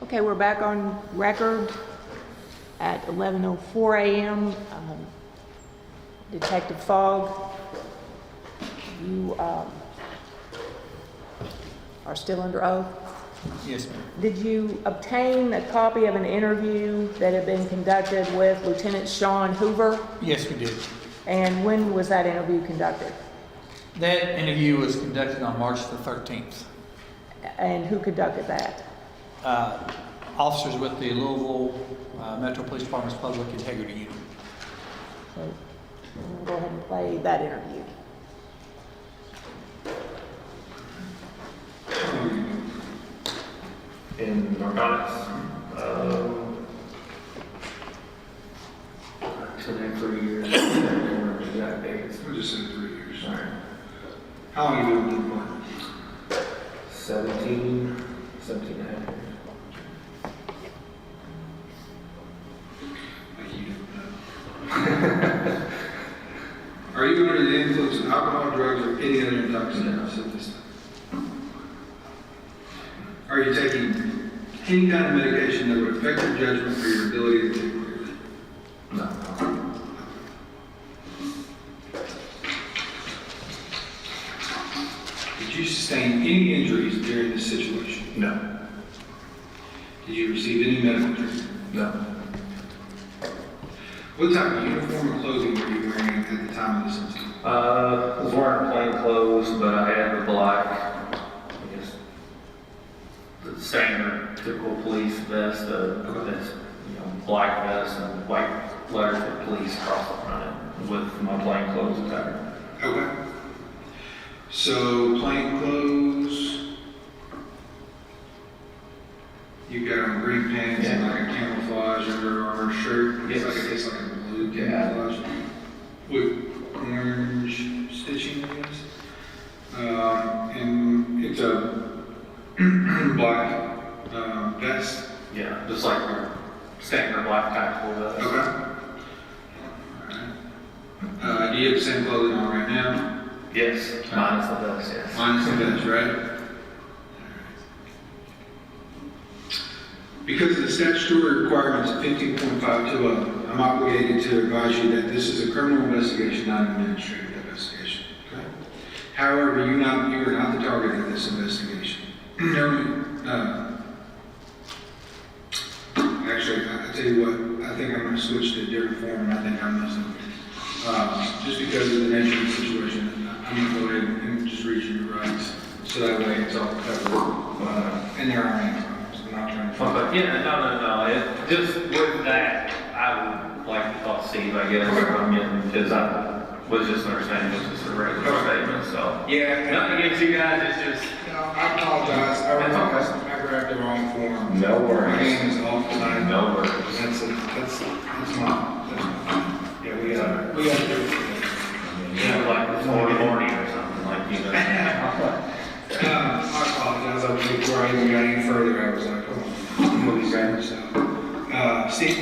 Okay, we're back on record at 11:04 a.m. Detective Fogg, you are still under oath. Yes, ma'am. Did you obtain a copy of an interview that had been conducted with Lieutenant Sean Hoover? Yes, we did. And when was that interview conducted? That interview was conducted on March the 13th. And who conducted that? Officers with the Louisville Metro Police Department's Public Integrity Unit. So we'll go ahead and play that interview. In narcotics, so then 3 years. Exact dates. We'll just say 3 years. All right. How long have you been with the department? 17 and a half years. Like you don't know. Are you under the influence of alcohol, drugs, or any other intoxicants at this time? Are you taking any kind of medication that would affect your judgment or your ability to think clearly? No. Did you sustain any injuries during this situation? No. Did you receive any medical treatment? No. What type of uniform or clothing were you wearing at the time of this incident? I was wearing plain clothes, but I had the black, I guess, the standard typical police vest, that's, black vest and white letters for police across the front end with my plain clothes attire. Okay. So, plain clothes. You got on green pants and like a camouflage Under Armour shirt. Yes. It's like a blue Yeah. camouflage with orange stitching, I guess. And it's a black vest. Yeah, just like your standard black tactical vest. Okay. Alright. Do you have the same clothing on right now? Yes, minus the vest, yes. Minus the vest, right? Because of the statutory requirements of 15.520, I'm obligated to advise you that this is a criminal investigation, not an administrative investigation. Okay? However, you are not the target of this investigation. Actually, I tell you what, I think I'm going to switch to a different form, and I think I'm messing with it. Just because of the nature of the situation, I'm going to go ahead and just read you your rights, so that way it's all covered. And there aren't any problems. I'm not trying to. Okay, yeah, no. Just with that, I would like to talk to Steve, I guess, because I was just understanding this is a regular statement, so. Yeah. Nothing against you guys, it's just. No, I apologize. I realized I grabbed the wrong form. No worries. My name is off tonight. No worries. That's not. Yeah, we got to do it. Like this morning or something, like, I apologize. Before I even got any further, I was like, oh, I'm going to be ready. So, Steve?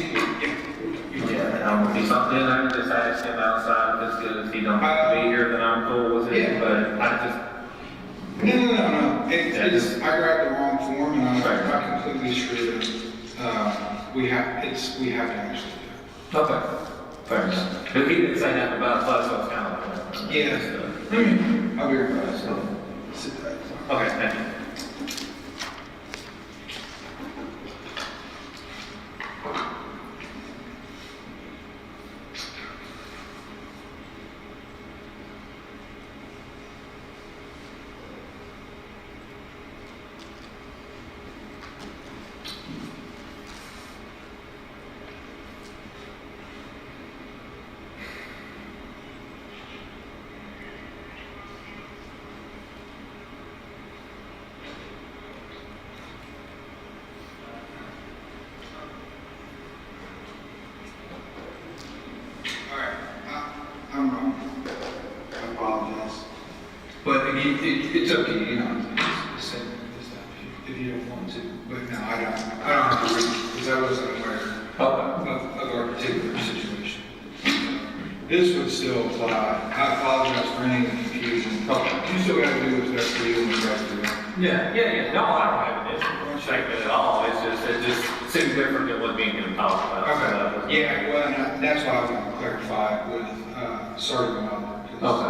Yeah, if something, I can just ask him outside if it's good. If he don't have to be here, then I'm cool with it, Yeah. but I just. No. It's I grabbed the wrong form, and I completely screwed up. We have to actually do it. Okay. Fair enough. But he didn't say nothing about us, so it's kind of like. Yeah. I'll be right back. So, sit tight. Okay, thank you. I'm wrong. I apologize. But again, it's up to you. It's if you don't want to. But no, I don't have to read because I wasn't aware of our particular situation. This would still apply. I apologize for any confusion. You still got to do what's best for you and what's best for you. Yeah. No, I don't have an issue with it at all. It's it just seemed different than what me and him talked about. So that was- Okay, yeah, well, and that's why I was gonna clarify with, Sergeant Miller. 'Cause,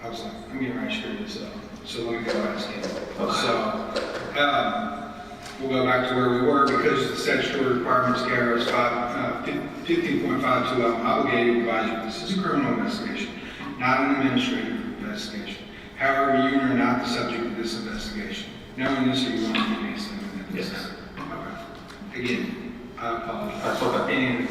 I was like, I'm getting ready to screw this up, so let me go ask him. Okay. So, we'll go back to where we were, because the statutory requirements carry us 15.52, I'm obligated to advise you, this is a criminal investigation, not an administrative investigation. However, you are not the subject of this investigation. Knowing this, are you going to give me some of this? Yes. Okay. Again, I apologize. That's okay. Any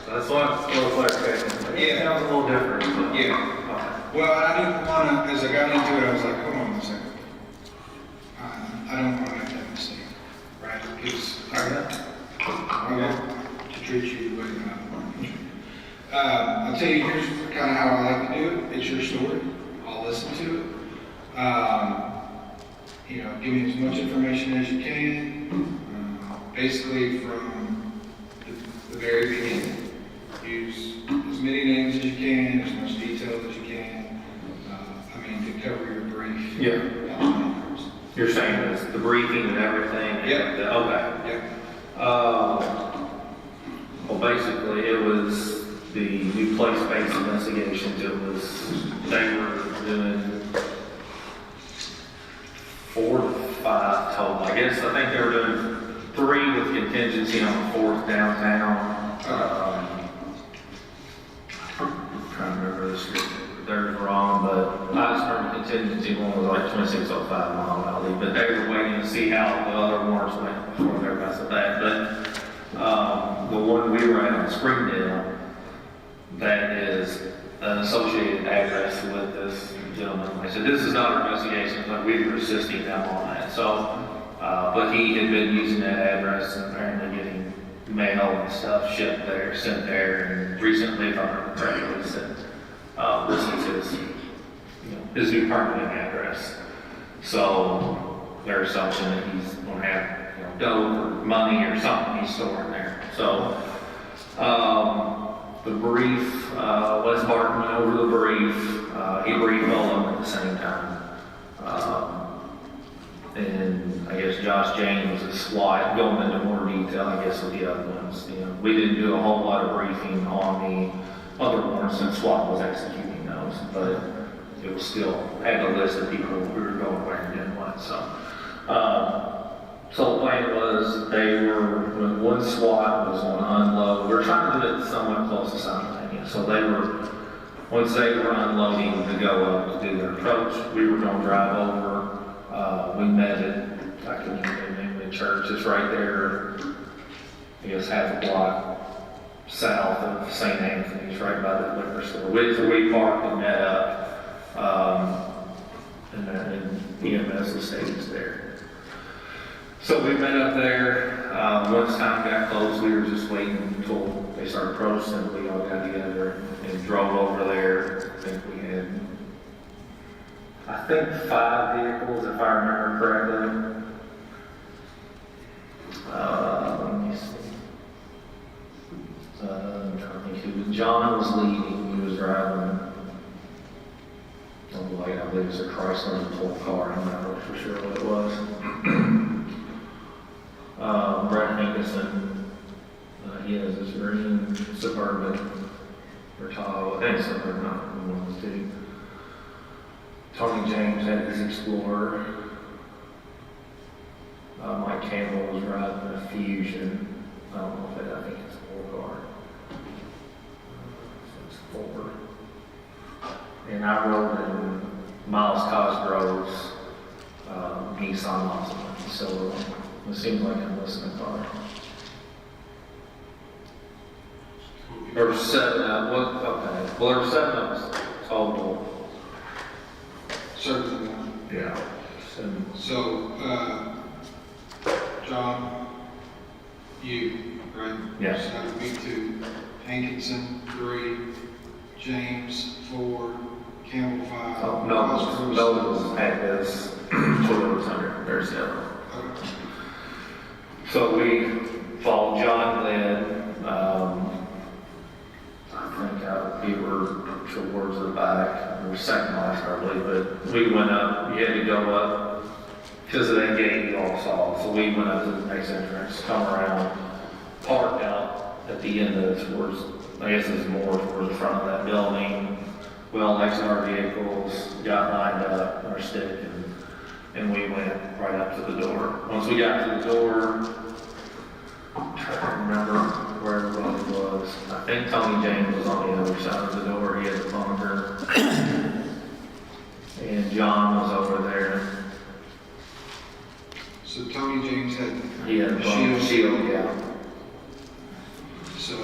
That's why it's a little clarification. Yeah. It sounds a little different. So. Yeah. Okay. Well, I didn't want to, as I got into it, I was like, hold on a second. I don't want to make that mistake, right? Because I want to treat you the way that I want to treat you. I'll tell you, here's kind of how I like to do it. It's your story. I'll listen to it. You know, give me as much information as you can. Basically from the very beginning. Use as many names as you can, as much detail as you can. I mean, to cover your brief. Yeah. You're saying it's the briefing and everything? Yeah. Okay. Yep. Well, basically, it was the new place-based investigations. It was, they were doing 4 to 5 total. I think they were doing 3 with contingency on the 4th downtown. I'm trying to remember this. They're wrong, but last term contingency one was like 2605 Mile Valley, but they were waiting to see how the other warrants went before they messed with that. But the one we were at in Springdale, that is an associated address with this gentleman. I said, this is not our investigation, but we were assisting them on that. So, but he had been using that address and apparently getting mail and stuff shipped there, sent there, and recently, if I remember correctly, said, this is his, his new permanent address. So their assumption that he's going to have, dough or money or something he's storing there. So the brief, Les Barton went over the brief. He briefed all of them at the same time. And I guess Josh James was a slight going into more detail, I guess, with the other ones. We didn't do a whole lot of briefing on the other warrants since SWAT was executing those, but it was still had a list of people who were going where and doing what. So the plan was they were, when one SWAT was on unload, we were trying to do it somewhat close to simultaneous. So they were, once they were unloading to go up to do their approach, we were going to drive over. We met at, I can't remember the name of the church, it's right there, I guess half a block south of St. Anthony's, right by the liquor store. We parked and met up, and then EMS was there. So we met up there. Once time got close, we were just waiting until they started approaching. We all got together and drove over there. I think we had, 5 vehicles, if I remember correctly. Let me see. I'm trying to think who. John was leading. He was driving. I believe it was a Chrysler full car. I'm not really for sure what it was. Brett Hankerson, he has this green Suburban or Tahoe. I think Suburban, not one of those two. Tony James had his Explorer. Mike Campbell was driving a Fusion. I don't know if I think it's a 4-car. It's 4. And I rode in Miles Cosgrove's Nissan Altima. So it seems like I'm listening car. There were 7 okay. Well, there were 7 of us total. Certainly. Yeah. So, John, you, right? Yes. So that would be 2. Hankinson, 3. James, 4. Campbell, 5. Oh, no, had this Toyota under. There's the other. Okay. So we followed John then. I think we were towards the back. We were second last, I believe, but we went up. You had to go up because of that gate you all saw. So we went up to the next entrance, come around, parked out at the end of it towards, I guess it's more towards the front of that building. Well, next to our vehicles, got lined up, our stick, and we went right up to the door. Once we got to the door, I'm trying to remember where everybody was. I think Tony James was on the other side of the door. He had the bunker. And John was over there. So Tony James had He had a the shield, yeah. So,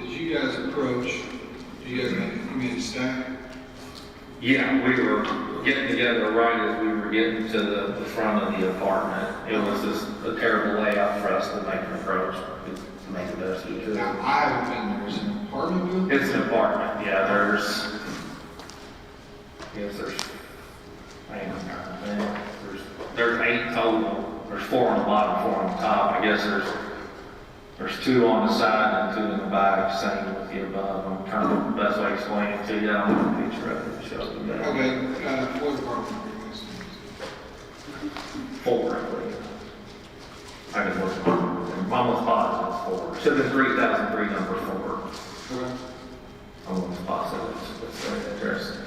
as you guys approach, you guys made a stack? Yeah, we were getting together right as we were getting to the front of the apartment. It was just a terrible layout for us to make an approach, to make the best we could. Now, I haven't been there. Is it an apartment building? It's an apartment, yeah, there's, hang on, man, there's 8 total. There's 4 on the bottom, 4 on the top. I guess there's 2 on the side and 2 in the back, same with the above. I'm trying to, the best way to explain it to you. I don't have a picture of it that shows the back. Okay, what apartment are you guys 4, I believe. I can look. I'm almost positive it's 4. Should have been 3003 number 4. in? Okay. I'm almost positive it's the right address.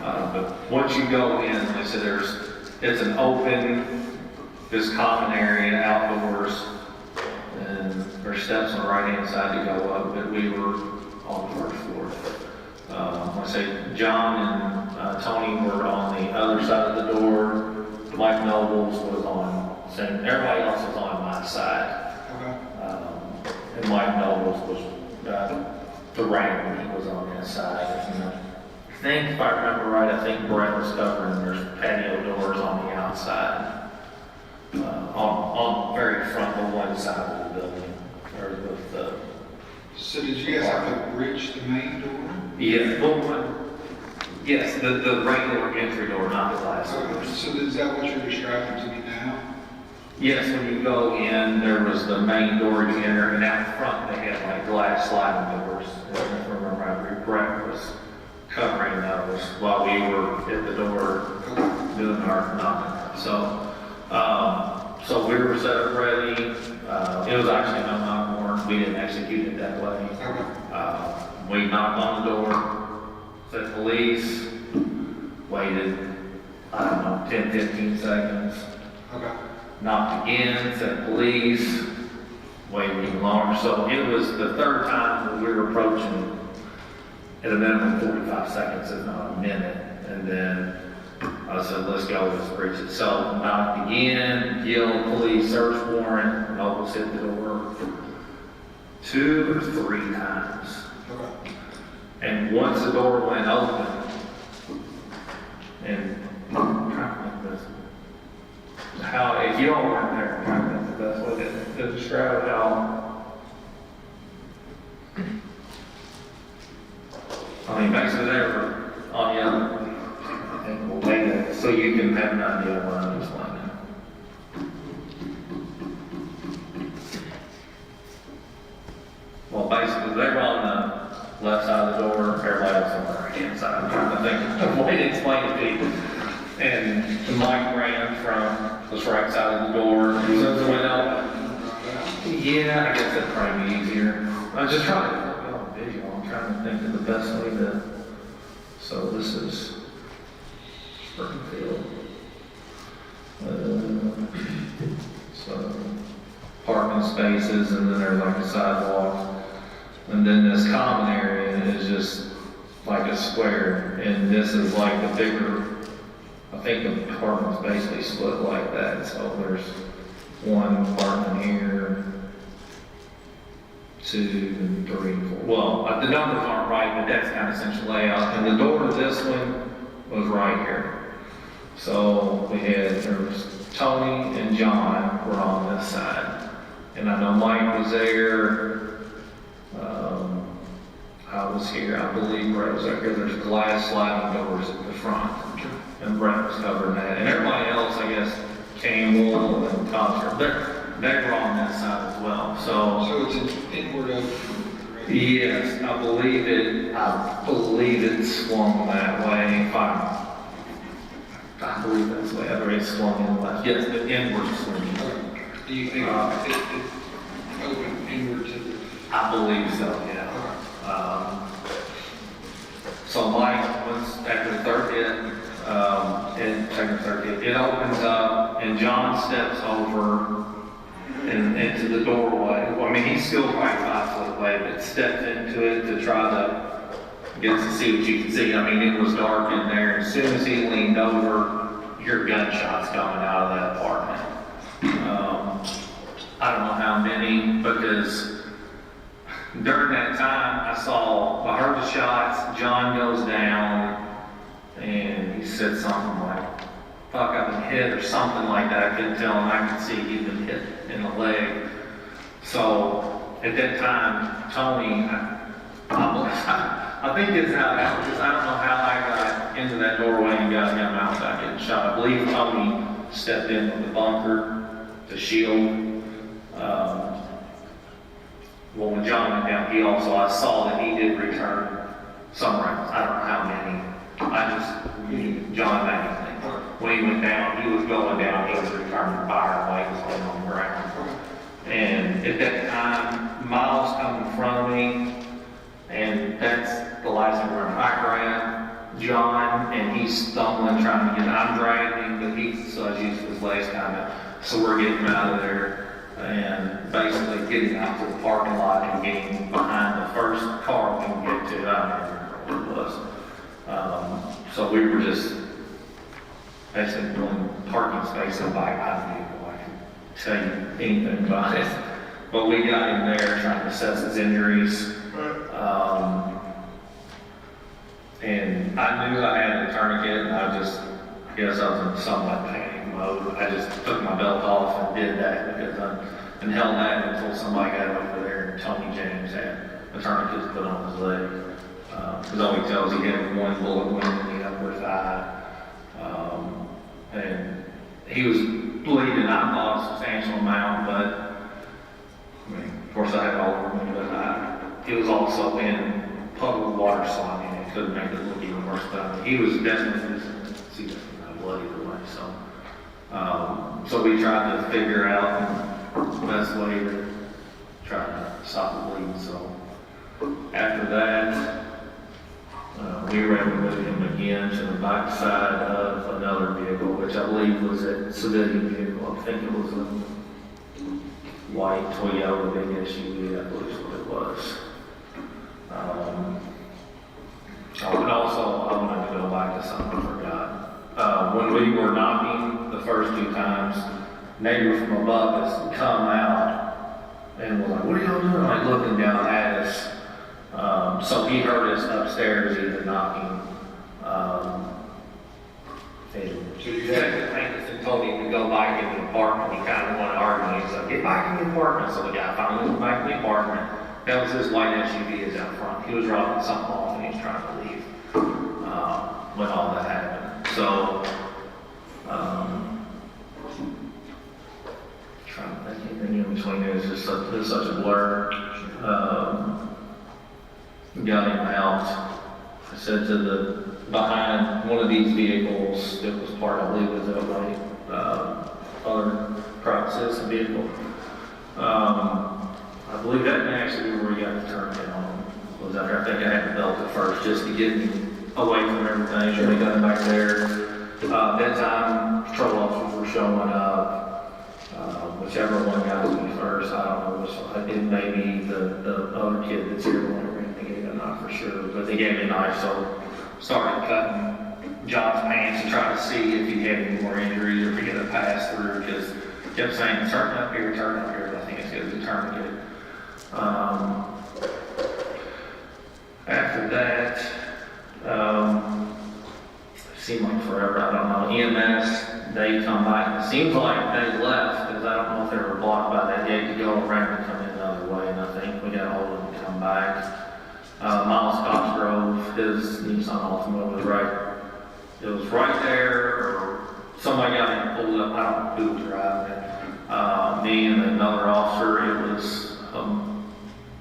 But once you go in, like I said, it's an open, this common area outdoors, and there's steps on the right-hand side to go up, but we were on the first floor. Like I say, John and Tony were on the other side of the door. Mike Nobles was on, everybody else was on my side. Okay. And Mike Nobles was, the Wrangler was on that side. And I think, if I remember right, I think Brett was covering, there's patio doors on the outside. On very front of one side of the building, or with the. So did you guys have to breach the main door? Yeah, yes, the regular entry door, not the glass doors. So is that what you're describing to me now? Yes, when you go in, there was the main door you enter, and out front they had like glass sliding doors. If I remember right, Brett was covering those while we were at the door doing our knocking. So we were set up ready. It was actually no knock warrant. We didn't execute it that way. We knocked on the door, said police, waited, I don't know, 10, 15 seconds. Okay. Knocked again, said police, waited even longer. So it was the third time that we were approaching at a minimum 45 seconds, if not a minute. And then I said, let's go, let's breach it. So knocked again, yelled police, search warrant, Nobles hit the door 2 or 3 times. Okay. And once the door went open, and I'm trying to think this, how, if you all weren't there, I'm trying to think the best way to describe how, I mean, basically they were on the other, I think we'll take it so you can have an idea of what I'm explaining. Well, basically they were on the left side of the door, everybody else on the right hand side. I'm trying to think of a way to explain it to you. And the mic ran from this right side of the door, and so it went out. Yeah, I guess that'd probably be easier. I'm just trying to look on video. I'm trying to think of the best way to. So this is Springfield. So parking spaces, and then there's like a sidewalk. And then this common area is just like a square, and this is like the bigger, I think the apartment's basically split like that. So there's 1 apartment here, 2, and 3, 4. Well, the numbers aren't right, but that's kind of central layout. And the door to this one was right here. So there was Tony and John were on this side. And I know Mike was there. I was here, I believe Brett was there, because there's glass sliding doors at the front, and Brett was covering that. And everybody else, I guess, Campbell and Coster, they were on that side as well. So it's an inward open. Yes, I believe it swung that way. I believe that's the way, I mean, it's swung in left. Yes, the inward swing. Do you think it opened inward to the? I believe so, yeah. So Mike, once after the third hit, and second or third hit, it opens up and John steps over and into the doorway. I mean, he's still probably 5 foot away, but steps into it to try to get to see what you can see. I mean, it was dark in there. As soon as he leaned over, you hear gunshots coming out of that apartment. I don't know how many, because during that time, I heard the shots, John goes down, and he said something like, fuck, I've been hit, or something like that. I couldn't tell, and I could see he'd been hit in the leg. So, at that time, Tony, I think it's how it happened, because I don't know how I got into that doorway and got him out without getting shot. I believe Tony stepped in with the bunker to shield. Well, when John went down, I saw that he did return some rounds. I don't know how many. I just knew John Manning. When he went down, he was going down, he was returning fire while he was laying on the ground. And at that time, Miles come in front of me, and that's the last thing I grab John, and he's stumbling, trying to get, I'm dragging him, but he's used his legs kind of, so we're getting him out of there. And basically getting out to the parking lot and getting behind the first car we can get to. I don't remember what it was. So we were just basically doing parking space and bike vehicle. I can tell you anything about it. But we got him there trying to assess his injuries. And I knew I had a tourniquet, and I guess I was in somewhat panic mode. I just took my belt off and did that and held that until somebody got over there, and Tony James had a tourniquet put on his leg. Because all he tells he had one bullet wound in the upper thigh. And he was bleeding, I thought, a substantial amount, but I mean, of course I had all over me, but it was also in puddled water sliding. It could have made it look even worse, but I mean, he was definitely see blood either way. So we tried to figure out the best way to try to stop the bleeding. So after that, we were able to move him again to the back side of another vehicle, which I believe was a civilian vehicle. I think it was a white Toyota big SUV, I believe is what it was. And also, I wanted to go back to something I forgot. When we were knocking the first 2 times, neighbor from above us come out and was like, "What are y'all doing?" Like looking down at us. So he heard us upstairs even knocking. And Detective Hankerson told him to go back in the apartment. He kind of wanted to argue. He's like, "Get back in the apartment." So the guy finally went back in the apartment. That was his white SUV is out front. He was dropping something off and he was trying to leave when all that happened. So, trying to think anything in between there. It's such a blur. Got him out. I said to the behind one of these vehicles that was part, I believe, was a other private citizen vehicle. I believe that may actually be where we got the tourniquet on. Was out there. I think I had to belt it first just to get me away from everything. And we got him back there. That time, patrol officers were showing up. Whichever one got to me first, I don't know which one. It may be the other kid that's here when we ran to get him, I'm not for sure. But they gave me a knife, so started cutting John's pants and trying to see if he had any more injuries or if he could have passed through. Because he kept saying, turn up here, but I think it's good to tourniquet. After that, it seemed like forever, I don't know. EMS, they come back. It seems like they left because I don't know if they were blocked by that gate to go around and come in the other way. And I think we got all of them to come back. Miles Cosgrove, his Nissan Altima was right there, or somebody got him pulled up. I don't know who was driving it. Me and another officer, it was, I'm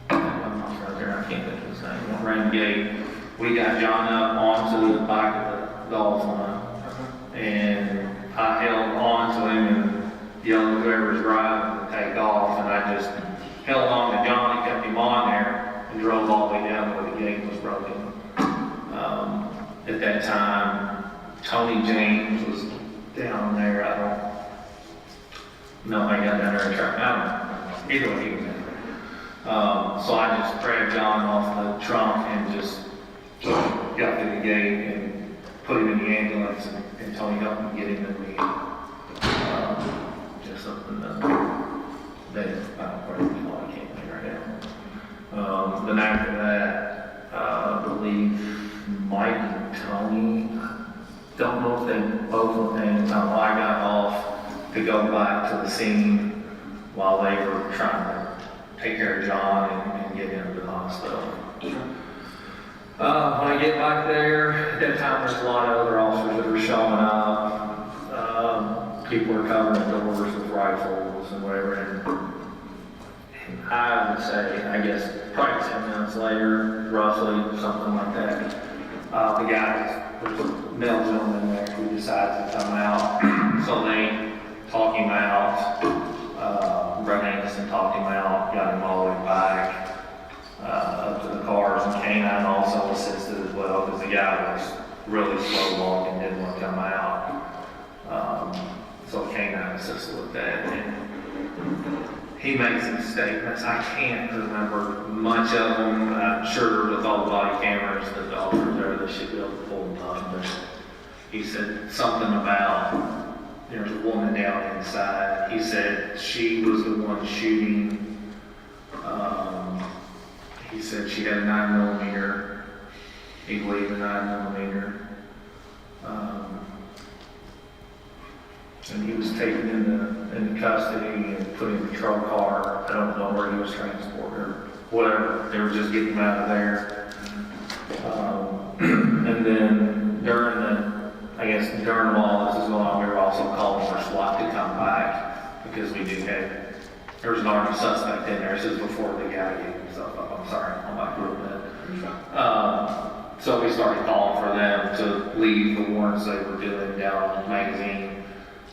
not sure right there, I can't think of his name. Ran the gate. We got John up onto the back of the Altima, and time, Tony James was down there. I don't know if I got down there and tried. I don't know. Either way, he was in there. So I just grabbed John off the trunk and just got through the gate and put him in the ambulance, and Tony helped me get him in the just something that I don't know, I can't think right now. Then after that, I believe Mike and Tony, don't know if they both were paying attention. I got off to go back to the scene while they were trying to take care of John and get him to the hospital. When I get back there, at that time there's a lot of other officers that were showing up. People were covering doors with rifles and whatever. And I would say, I guess, probably 10 minutes later, roughly, something like that, the guys, there's a male gentleman there who decides to come out. So they talk him out. Breonna Taylor talked him out, got him all the way back up to the cars, and K-9 also assisted as well because the guy was really slow walking, didn't want to come out. So K-9 assisted with that. And he makes some statements. I can't remember much of them. I'm sure with all the body cameras that the officers there, they should be able to pull them up. But he said something about there's a woman down inside. He said she was the one shooting. He said she had a 9mm. He believed a 9mm. And he was taken into custody and put in a patrol car. I don't know where he was transported or whatever. They were just getting him out of there. And then during while this is going on, we were also calling for SWAT to come back because there was an armed suspect in there. This is before the guy gave himself up. I'm sorry, I'm back a little bit. So we started calling for them to leave the warrants they were doing down on the magazine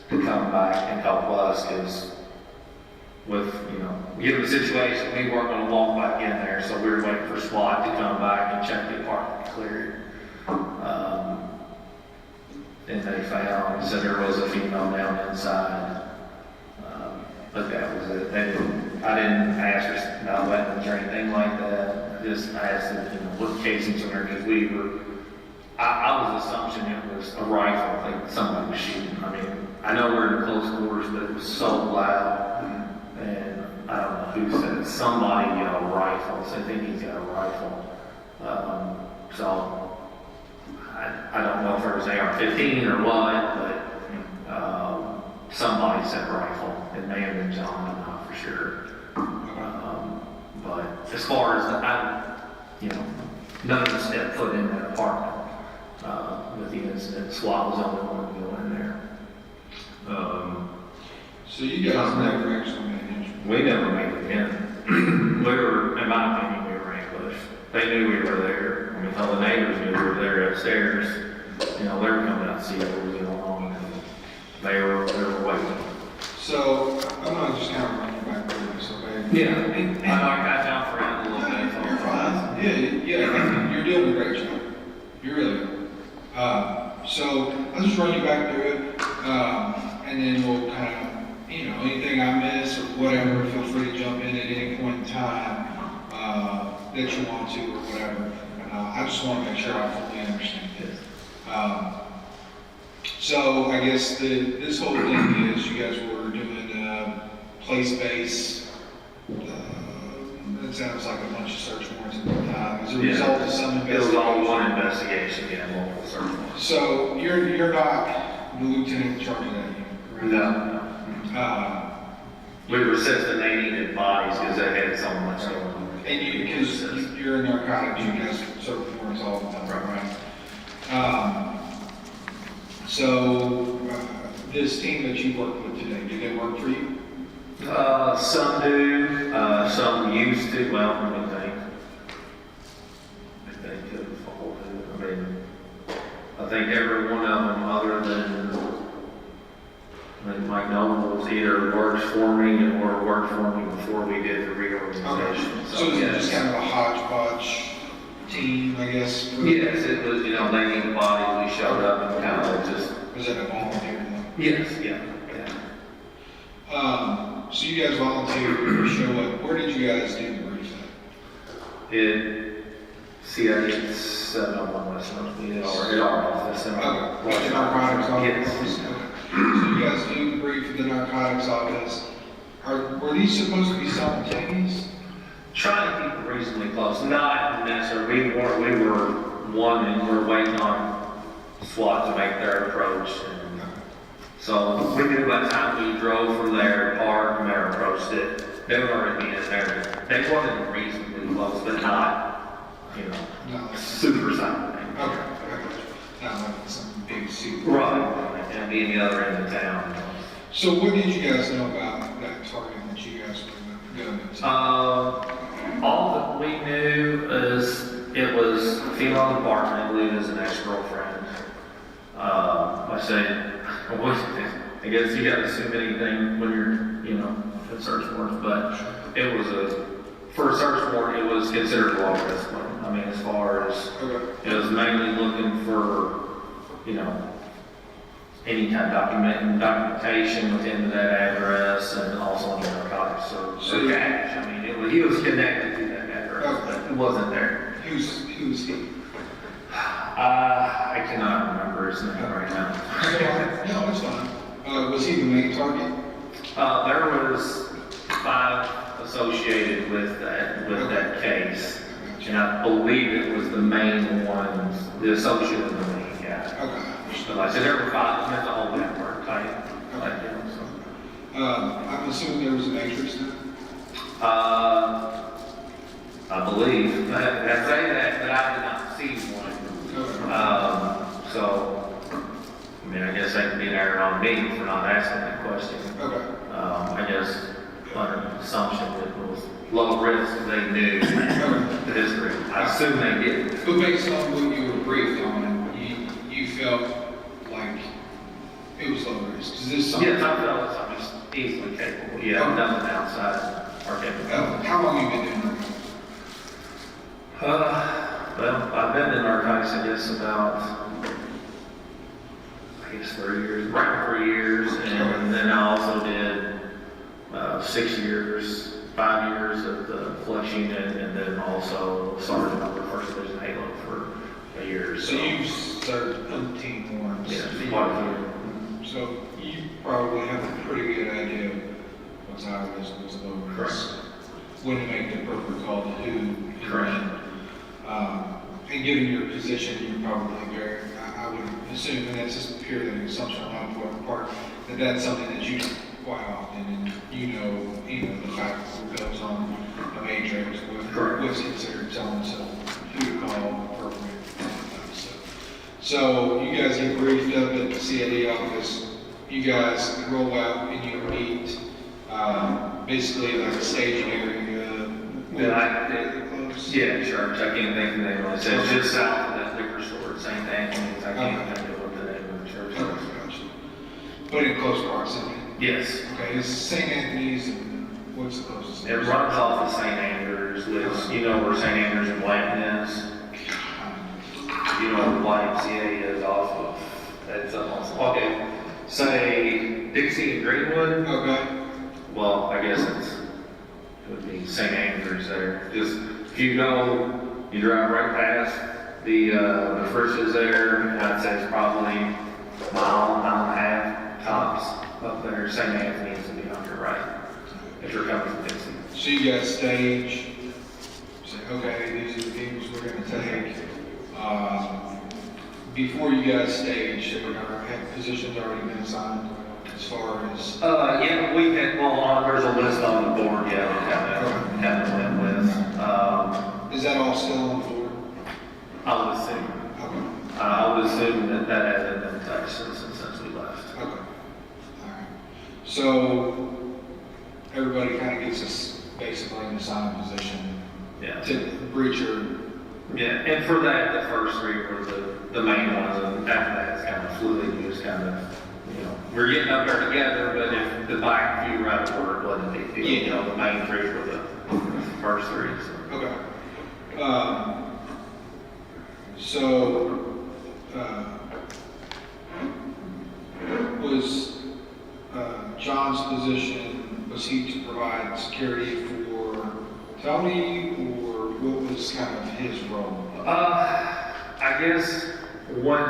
to come back and help us, because with, given the situation, we weren't going to walk back in there, so we were waiting for SWAT to come back and check the apartment cleared. And they found, so there was a female down inside, but that was it. I didn't ask her about weapons or anything like that. I just asked them, what casings were there, because I was assumption it was a rifle, like somebody was shooting. I mean, I know we're in close quarters, but it was so loud, and I don't know who said it. Somebody, a rifle, so I think he's got a rifle. So I don't know if it was AR-15 or what, but somebody said rifle. It may have been John, I'm not for sure. But as far as none of us stepped foot in that apartment. With the incident, SWAT was the only one to go in there. So you guys never actually made entry? We never made it in. In my opinion, we were ambushed. They knew we were there. I mean, all the neighbors knew we were there upstairs. They were coming out to see what was going on, and they were waiting. So I'm not just kind of running back there, so bad. Yeah, I got down for a little bit. You're fine. Yeah, you're doing a great job. You really are. So I'll just run you back through it, and then we'll kind of, anything I miss or whatever, feel free to jump in at any point in time that you want to or whatever. I just want to make sure I fully understand it. So I guess this whole thing is you guys were doing place-based. It sounds like a bunch of search warrants at the time. As a result of some investigation. It was all one investigation, multiple search warrants. So you're not the lieutenant in charge of that unit, correct? No. We were assisting they needed bodies because they had so much going on. And because you're in narcotics, you guys search warrants all the time, right? So this team that you work with today, do they work for you? Some do, some used to. Well, let me think. They could fall to. I think every one of them, other than Mike Noble, either works for me or worked for me before we did the reorganization. Okay. So it's just kind of a hodgepodge team, I guess? Yes, it was, you know, they needed bodies, we showed up and kind of just, Was that a volunteer thing? yes, yeah. So you guys volunteered to show up. Where did you guys do the brief at? CID 701 West North, at our office. Okay, the narcotics office? Yes. Okay. So you guys do the brief at the narcotics office. Were these supposed to be simultaneous? Trying to keep it reasonably close, not necessarily, we were one and we're waiting on SWAT to make their approach. And so we knew by the time we drove from there, parked, and there approached it, they were already in there. They wanted reasonably close, but not, you know, No. super silent. Okay, I got you. Not like some big suit. Right, and being the other end of town. So what did you guys know about that target that you guys were going to? All that we knew is it was a female in the apartment, I believe it was an ex-girlfriend. I say, I guess you gotta assume anything when you're, you know, in search warrants, but it was for a search warrant, it was considered a law risk one. I mean, as far as, Okay. it was mainly looking for, you know, any kind of documentation within that address and also the narcotics or cash. I mean, he was connected to that address, but it wasn't there. Who's he? I cannot remember his name right now. No, it's fine. Was he the main target? There was 5 associated with that case, and I believe it was the main one, the associate of the main guy. Okay. But like I said, there were 5, that's the whole network type. Like, you know, so. I'm assuming there was an actress then? I believe. I say that, but I did not see one. So, I mean, I guess that could be an error on me for not asking that question. Okay. I guess under the assumption that it was low risk, they knew the history. I assume they did. But based on what you were briefed on, you felt like it was low risk. Is this something? Yes, I felt it's I'm just easily capable. Yeah, nothing outside our capability. How long have you been doing Well, I've been in narcotics, I guess, about, 3 years, right 3 years, and then I also did 6 years, 5 years of the flex unit, and then also sergeant of the First Division Halo for a year. So you served 15 warrants. Yeah, quite a few. So you probably have a pretty good idea of what's high risk, what's low risk. Correct. When to make the appropriate call to who. and Correct. when. And given your position, you're probably very, I would assume, and that's just purely an assumption on my part, that that's something that you do quite often, and you know the fact what goes on a matrix, what's considered so-and-so, who to call, appropriate. So you guys get briefed up at the CID office, you guys roll out and you meet, basically like a staging area. Yeah, church. I can't think of the name of it. It's just south of that liquor store at St. Anthony's. I can't think of what the name of the church is. Gotcha. But in close proximity. Yes. Okay, it's St. Anthony's and what's the closest? It runs off of St. Andrews, which, you know where St. Andrews and Blanton is? You know where the YMCA is off of, that's almost, okay. Say Dixie and Greenwood? Okay. Well, I guess it would be St. Andrews there. Just, if you go, you drive right past the Frisch's there, and I'd say it's probably a mile and a half tops up there. St. Anthony's would be on your right, if you're coming from Dixie. So you guys stage, say, okay, these are the vehicles we're gonna take. Before you guys stage, have positions already been assigned as far as? Yeah, we had, there's a list on the board, yeah, we kind of went with. Is that all still on the board? I would assume. Okay. I would assume that hasn't been touched since we left. Okay. All right. So everybody kind of gets us basically in the assigned position Yeah. to breach your. Yeah, and for that, the first 3 were the main ones, and after that, it's kind of fluid, you just kind of, we're getting up there together, but if the back few right order, it wasn't a big deal. The main 3 were the first 3. So. Okay. So, was John's position, was he to provide security for Tony, or what was kind of his role? I guess we were,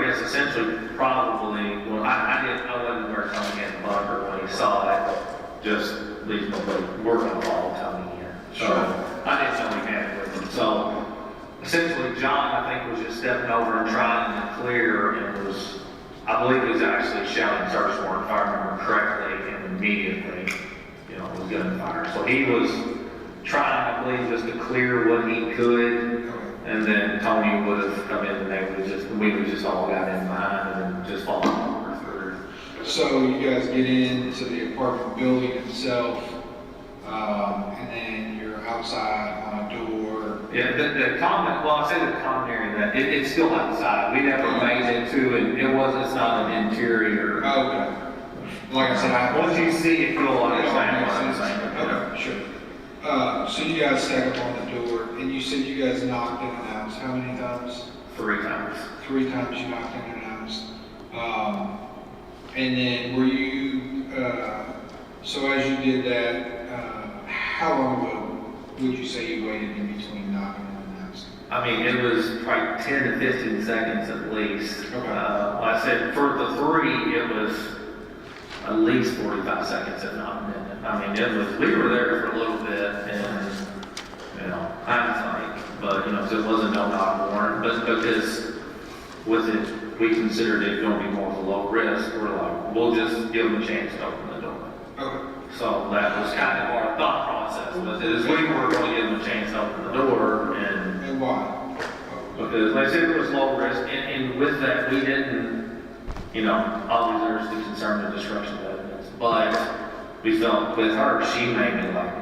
I guess, essentially probably, well, I wasn't where Tony had the bunker when he saw it, just reasonably, we're going to follow Tony in. So, I didn't know he had it with him. So, essentially, John, I think, was just stepping over and trying to clear, and I believe he was actually shouting search warrant, if I remember correctly, and immediately, was gunfire. So he was trying, I believe, just to clear what he could, and then Tony would have come in and we would just all got in behind and then just followed over through. So you guys get into the apartment building itself, and then you're outside on a door. Yeah, the common, well, I say the common area, that it's still outside. We never made it to it. It's not an interior. Okay. Like I said, once you see it, you'll understand what I'm saying. Okay, sure. So you guys stack up on the door, and you said you guys knocked in and announced. How many times? 3 times. 3 times you knocked in and announced. And then were you, so as you did that, how long ago would you say you waited in between knocking and announcing? It was probably 10 to 15 seconds at least. Okay. Like I said, for the 3, it was at least 45 seconds, if not a minute. We were there for a little bit, and, hindsight, but, so it wasn't no knock warrant, but because with it, we considered it going to be more of a low risk, we're like, we'll just give them a chance to open the door. Okay. So that was kind of our thought process, was we were going to give them a chance to open the door, And why? because, like I said, it was low risk, and with that, we didn't, obviously there's the concern of destruction of evidence, but we felt with her, she made me like,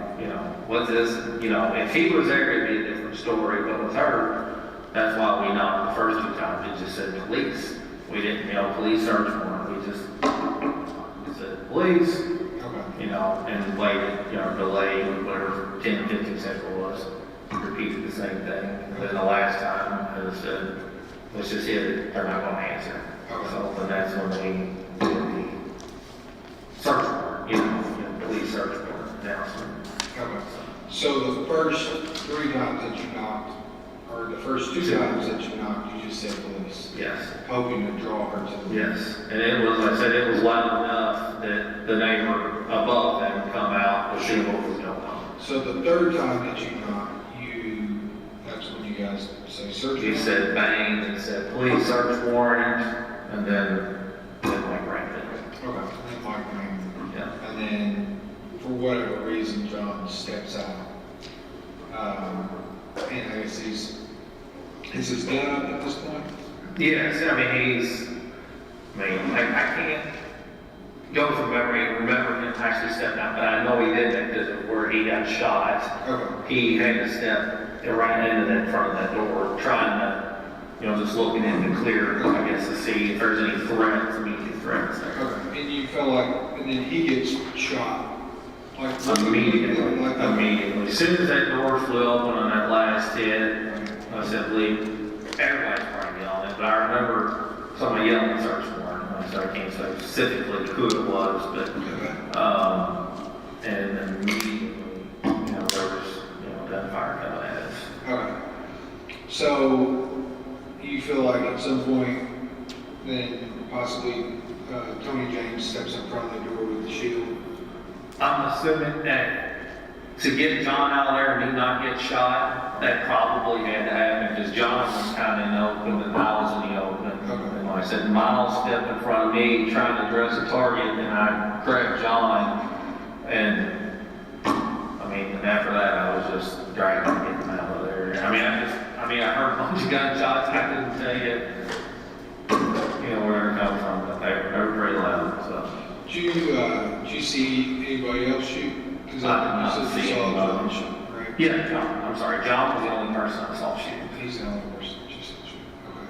what's this? If he was there, it'd be a different story, but with her, that's why we knocked the first 2 times, it just said police. We didn't, police search warrant, we just said police, Okay. and waited, delayed, whatever 10, 15 seconds was, repeated the same thing. And then the last time, I said, let's just hit it, they're not going to answer. So then that's when we did the search warrant, police search warrant announcement. Okay. So the first 3 times that you knocked, or the first 2 times that you knocked, you just said police. Yes. Hoping to draw her to the Yes. And it was, like I said, it was loud enough that the neighbor above them would come out to see what was going on. So the 3rd time that you knocked, that's when you guys say search. He said bang, and said police search warrant, and then Mike rang it. Okay, and then Mike rang. Yeah. And then, for whatever reason, John steps out. And I guess is his dad up at this point? Yes, I can't go from memory and remember him actually stepping out, but I know he did that because of where he got shot. Okay. He had to step right into that front of that door, trying to, just looking in to clear, I guess, to see if there's any threats, immediate threats there. Okay, and you felt like, and then he gets shot. Like Immediately. Like As soon as that door flew open on that last hit, I simply, everybody's probably yelling it, but I remember somebody yelling at search warrant. So I can't say specifically who it was, but, and then immediately, there was, gunfire coming at us. Okay. So, you feel like at some point, then possibly Tony James steps in front of the door with the shield? I'm assuming that to get John out of there and he not get shot, that probably had to happen because John was kind of in the open and I was in the open. Okay. And like I said, Miles stepped in front of me trying to address a target and I grabbed John and and after that I was just dragging him, getting him out of there. I heard a bunch of gunshots. I couldn't tell you, where they're coming from, but they were pretty loud, so. Did you see anybody else shoot? Because I did not see anybody. John shoot, right? Yeah, John. I'm sorry. John was the only person I saw shooting. He's the only person that you saw shoot. Okay.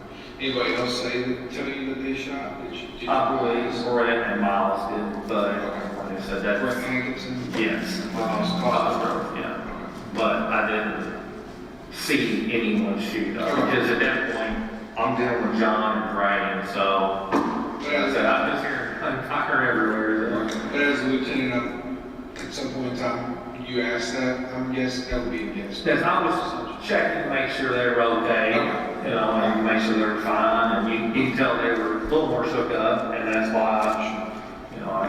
Anybody else tell you that they shot? Did you I believe Brett and Miles did, but like I said, Brett that's, Hankinson? yes. Miles Cosgrove? Yeah. But I didn't, see anyone shoot up. Because at that point, I'm dealing with John and Ray, and so, like I said, I'm just hearing, I heard everywhere. But as a lieutenant, at some point in time, you asked that, I'm guessing that would be a guess. Yes, I was checking to make sure they were okay, you know, and make sure they were fine, and you can tell they were a little more shook up, and that's why, you know,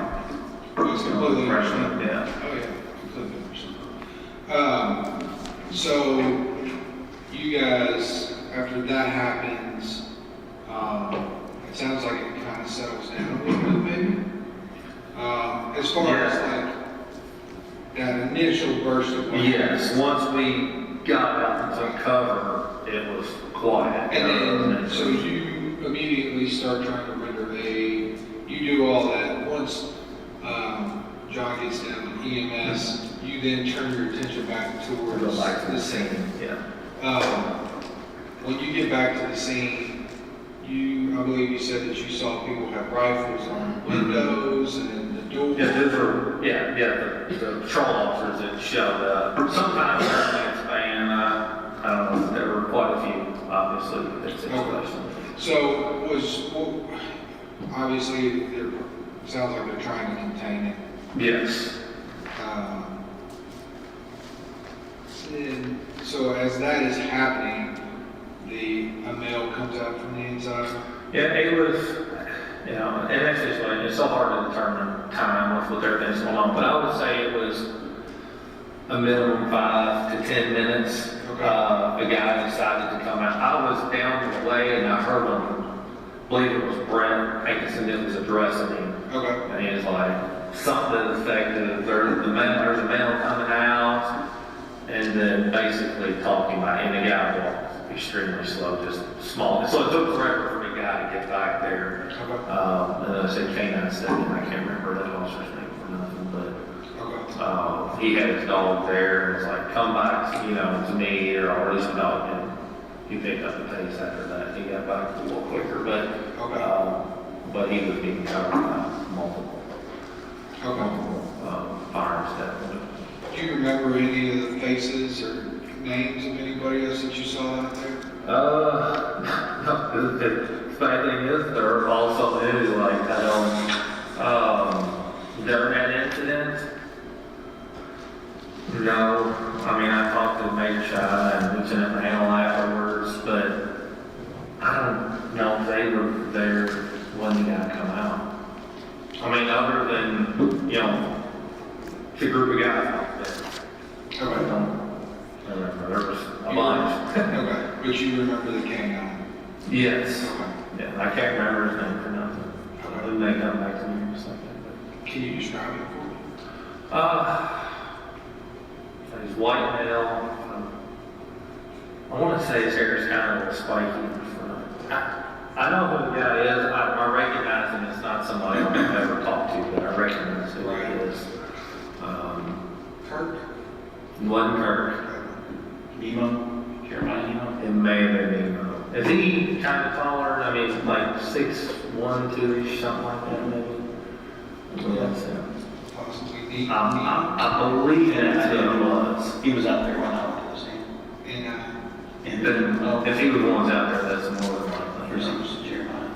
It's completely understandable. yeah. Oh, yeah, completely understandable. So, you guys, after that happens, it sounds like it kind of settles down a little bit, maybe? As far as like, that initial burst of violence. Yes, once we got out into cover, it was quiet. And then, so you immediately start trying to render aid, you do all that. Once John gets down to EMS, you then turn your attention back towards the scene. Yeah. When you get back to the scene, I believe you said that you saw people have rifles on windows and the door. Yeah, those were, the patrol officers that showed up. Sometimes during that span, I don't know, there were quite a few, obviously, in that situation. So obviously, it sounds like they're trying to contain it. Yes. And so as that is happening, a male comes out from the inside. Yeah, it was, you know, and that's just like, it's so hard to determine time with everything that's going on, but I would say it was a minimum 5 to 10 minutes. Okay. A guy decided to come out. I was down the way and I heard him, I believe it was Brent Hankinson that was addressing him. Okay. And he was like, something to the effect of, there's a male coming out, and then basically talking about, and the guy walked extremely slow, just small. So it took forever for the guy to get back there. Okay. And then I said, K9 said, and I can't remember that officer's name for nothing, but he had his dog there, and was like, come back, you know, to me, or at least the dog, and he picked up the pace after that. He got back a little quicker, but he was being covered by multiple fires that point. Do you remember any of the faces or names of anybody else that you saw out there? No, the bad thing is, they're also new, like, during that incident, no, I mean, I talked to Major Shai and Lieutenant Randall afterwards, but I don't know if they were there when the guy come out. I mean, other than, you know, the group of guys out there. Okay. I don't remember, there was a bunch. Okay, but you remember the K9? Yes. Okay. Yeah, I can't remember his name for nothing. Okay. It may come back to me or something. Can you describe it for me? He's white male. I want to say his hair is kind of a little spiky in the front. I know who the guy is. I recognize him. It's not somebody I've ever talked to, but I recognize who he is. Kirk? Wasn't Kirk. Nemo, Jeremiah Nemo. It may have been Nemo. Is he kind of taller? I mean, like 6'1", 2-ish, something like that, maybe? Yeah, that's him. Possibly Neat. I believe that's who it was. He was out there when I went to see him. And, Then, if he was the ones out there, that's more than First it likely. was Jeremiah.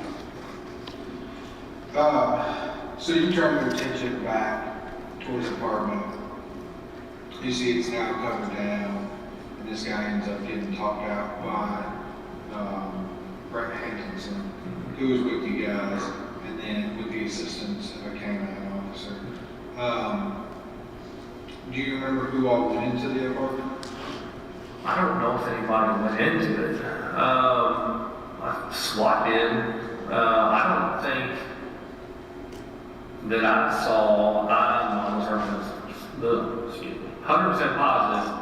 so you turn your attention back towards the apartment. You see it's now covered down, and this guy ends up getting talked out by Brett Hankinson, who was with you guys, and then with the assistance of a K9 officer. Do you remember who all went into the apartment? I don't know if anybody went into it. SWAT did. I don't think that I saw, I'm 100% positive,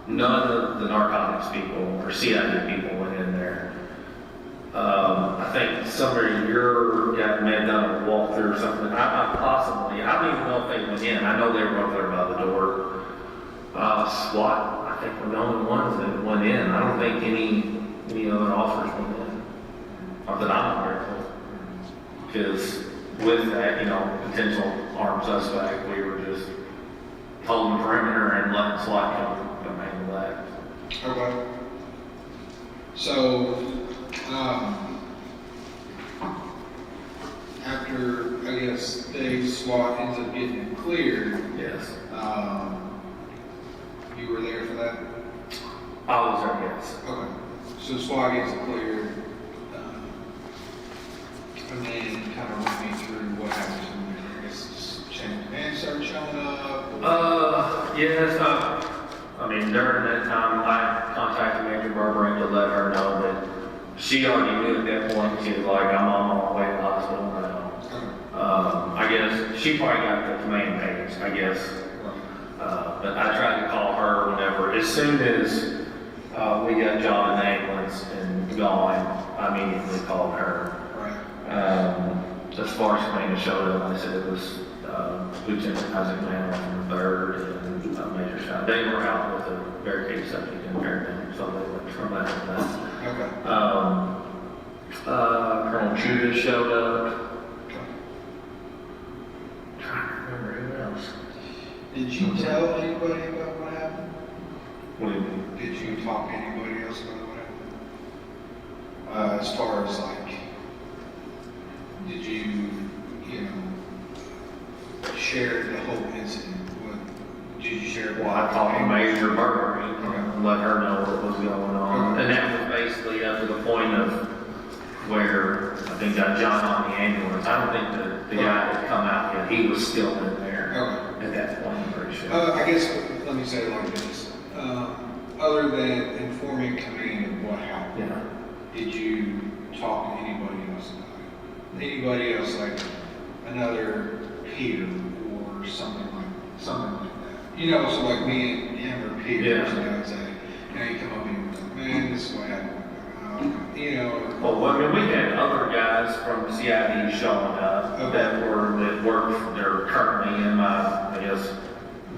none of the narcotics people or CIA people went in there. I think somebody in your guy may have done a walkthrough or something. I don't even know if they went in. I know they were over there by the door. SWAT, I think, were the only ones that went in. I don't think any other officers went in. Not that I'm aware of. Because with that, potential armed suspect, we were just holding the perimeter and letting SWAT come handle that. Okay. So, after, I guess, Dave's SWAT ends up getting it cleared, Yes. you were there for that? I was there, yes. Okay. So SWAT gets it cleared, and then kind of run me through what happens from there. I guess just chain of command starts showing up. Yes, I mean, during that time, I contacted Major Barbara to let her know that she already knew at that point. She was like, I'm on my way to the hospital now. Okay. I guess she probably got the command page, I guess. But I tried to call her whenever, as soon as we got John in the ambulance and gone, I immediately called her. Right. As far as command showed up, I said it was Lieutenant Isaac Manor from the 3rd and Major Shot. They were out with a barricade subject and everything, so they went from that to that. Okay. Colonel Judah showed up. Okay. Trying to remember who else. Did you tell anybody about what happened? What do you mean? Did you talk to anybody else about what happened? As far as like, did you share the whole incident? Did you share? Well, I talked to Major Burger Okay. and let her know what was going on. Okay. And that was basically up to the point of where I think got John on the ambulance. I don't think the guy had come out yet. He was still in there Okay. at that point, I'm pretty sure. I guess, let me say it like this. Other than informing command of what happened, Yeah. did you talk to anybody else about it? Anybody else, like another peer or something like that? You know, so like me and him are peers, Yeah. say, you come up and you're like, man, this is what happened. Or, Well, I mean, we had other guys from CID showing up that work, they're currently in my, I guess,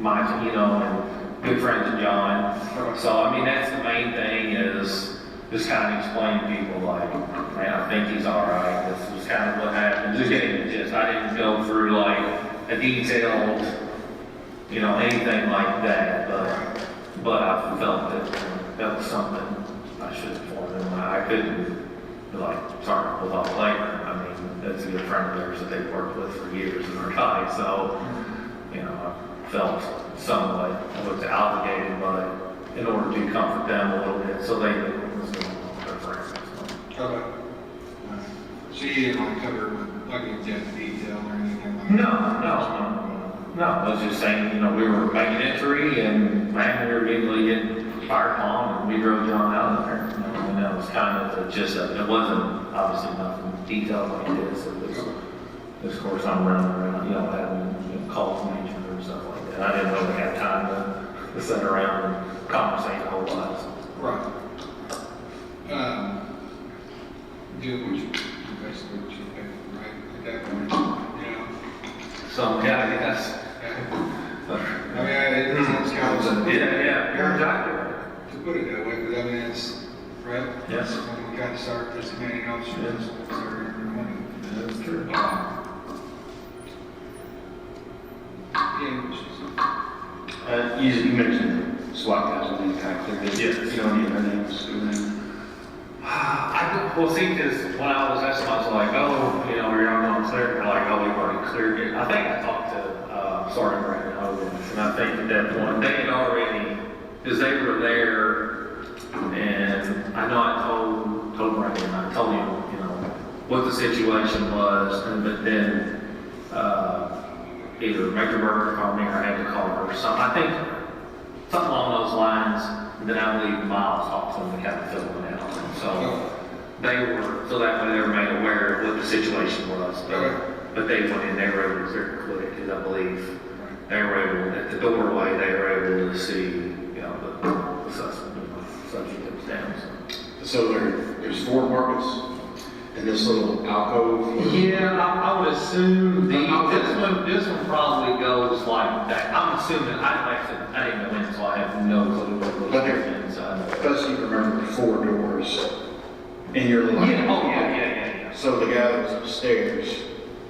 and good friends of John. So, I mean, that's the main thing is just kind of explain to people like, man, I think he's all right. This is kind of what happened. Just getting the gist. I didn't go through like a detailed, anything like that, but I felt that that was something I should inform them. I couldn't be like, sorry, we'll talk later. I mean, that's a good friend of theirs that they've worked with for years in our guy. So, I felt somewhat I was obligated, but in order to comfort them a little bit, so they knew what was going on with their friends. okay. So you didn't like cover like in depth detail or anything like that? No. I was just saying, we were making entry and man, we were getting fired upon and we drove John out of there. And that was kind of just it wasn't obviously nothing detailed like this. It was, of course, I'm running around, having calls major and stuff like that. I didn't really have time to sit around and conversate a whole lot. Right. Doing basically what you think, right? At that point, So, yeah, I guess. I mean, it's kind of Yeah, you're exactly right. to put it that way, but I mean, it's right. Yes. When we kind of start designating officers, That's true. You mentioned SWAT guys when they kind of cleared it. Yes. You don't even know their names. Well, see, because when I was asking, I was like, you're not going to clear it. They're like, we've already cleared it. I think I talked to Sergeant Brandon Hogan, and I think at that point, they had already, because they were there, and I know I told Brandon, I told him, what the situation was, but then, either Major Burger called me or I had to call her. So I think something along those lines, and then I believe Miles talked to them to kind of fill them out. So so that way they were made aware of what the situation was. But they went in, they were able to clear it quick, because I believe they were able, at the doorway, they were able to see, the subject that was down. So there's 4 apartments in this little alcove. Yeah, I would assume this one probably goes like that. I'm assuming, I didn't go in, so I have no clue what was But there- inside. Best you remember 4 doors in your little. Yeah. So the guy that was upstairs,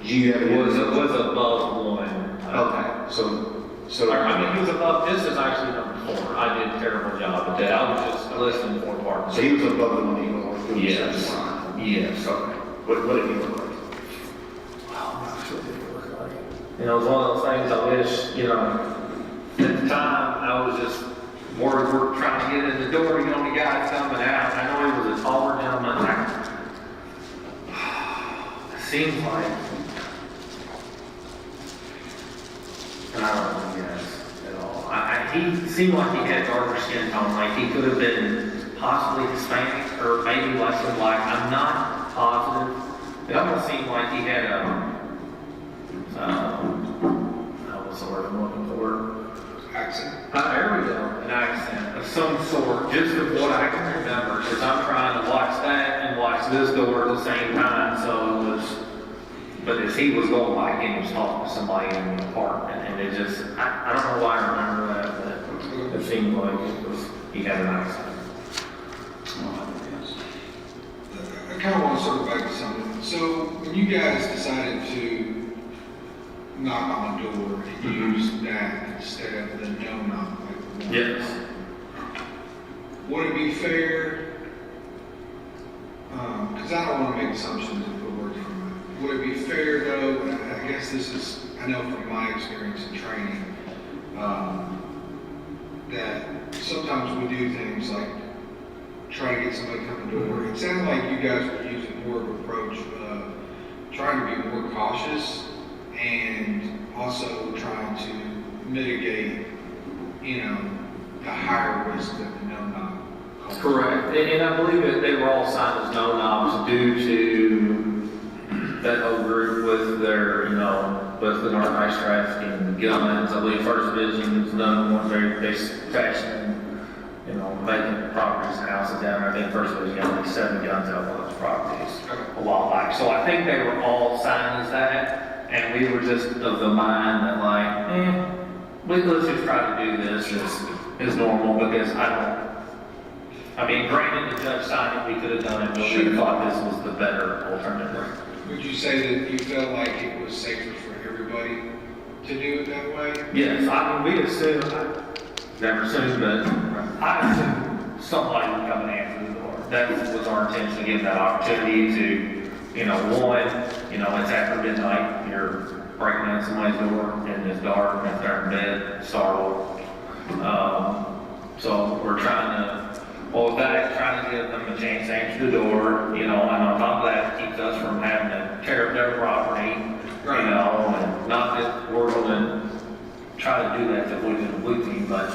do you have It was above one. Okay, so So, I mean, he was above, this is actually number 4. I did a terrible job with that. I was just listing 4 departments. so he was above the money, he was doing Yes. 71. Yes. Okay. What did he look like? You know, it was one of those things I wish, you know, at the time, I was just worried we're trying to get in the door, you know, the guy's coming out. I know he was a taller gentleman. It seems like, I don't know, yes, at all. He seemed like he had darker skin tone, like he could have been possibly Hispanic or maybe less than black. I'm not positive. It almost seemed like he had what's the word I'm looking for? Accent. There we go, an accent of some sort, just of what I can remember, because I'm trying to watch that and watch this door at the same time, so it was, but as he was going by, he was talking to somebody in the apartment, and it just, I don't know why I remember that, but it seemed like he had an accent. I kind of want to circle back to something. So when you guys decided to knock on the door and use that instead of the no knock, like, Yes. would it be fair? Because I don't want to make assumptions and put words from it. Would it be fair though? And I guess this is, I know from my experience in training, that sometimes we do things like try to get somebody to come to the door. It sounded like you guys were using more of an approach of trying to be more cautious and also trying to mitigate, you know, the higher risk that the no-knock. Correct, and I believe that they were all signed as no-knocks due to that whole group with their, you know, with the narcotics trafficking, guns. I believe First Division is done one very fashion, you know, vacant properties and houses down there. I think First Division got like 7 guns out of those properties a while back. So I think they were all signed as that, and we were just of the mind that like, let's just try to do this as normal, because I mean, granted the judge signed it, we could have done it, but we thought this was the better alternative. Would you say that you felt like it was safer for everybody to do it that way? Yes, I mean, we assumed, never assumed, but I assumed somebody would come and answer the door. That was our intention, to give that opportunity to, you know, one, you know, it's after midnight, you're breaking down somebody's door and it's dark and if they're in bed, startled. So we're trying to, well, with that, trying to give them a chance to answer the door, you know, and on top of that, it keeps us from having to tear up their property, you know, and not that we're going to try to do that to avoid the looting, but,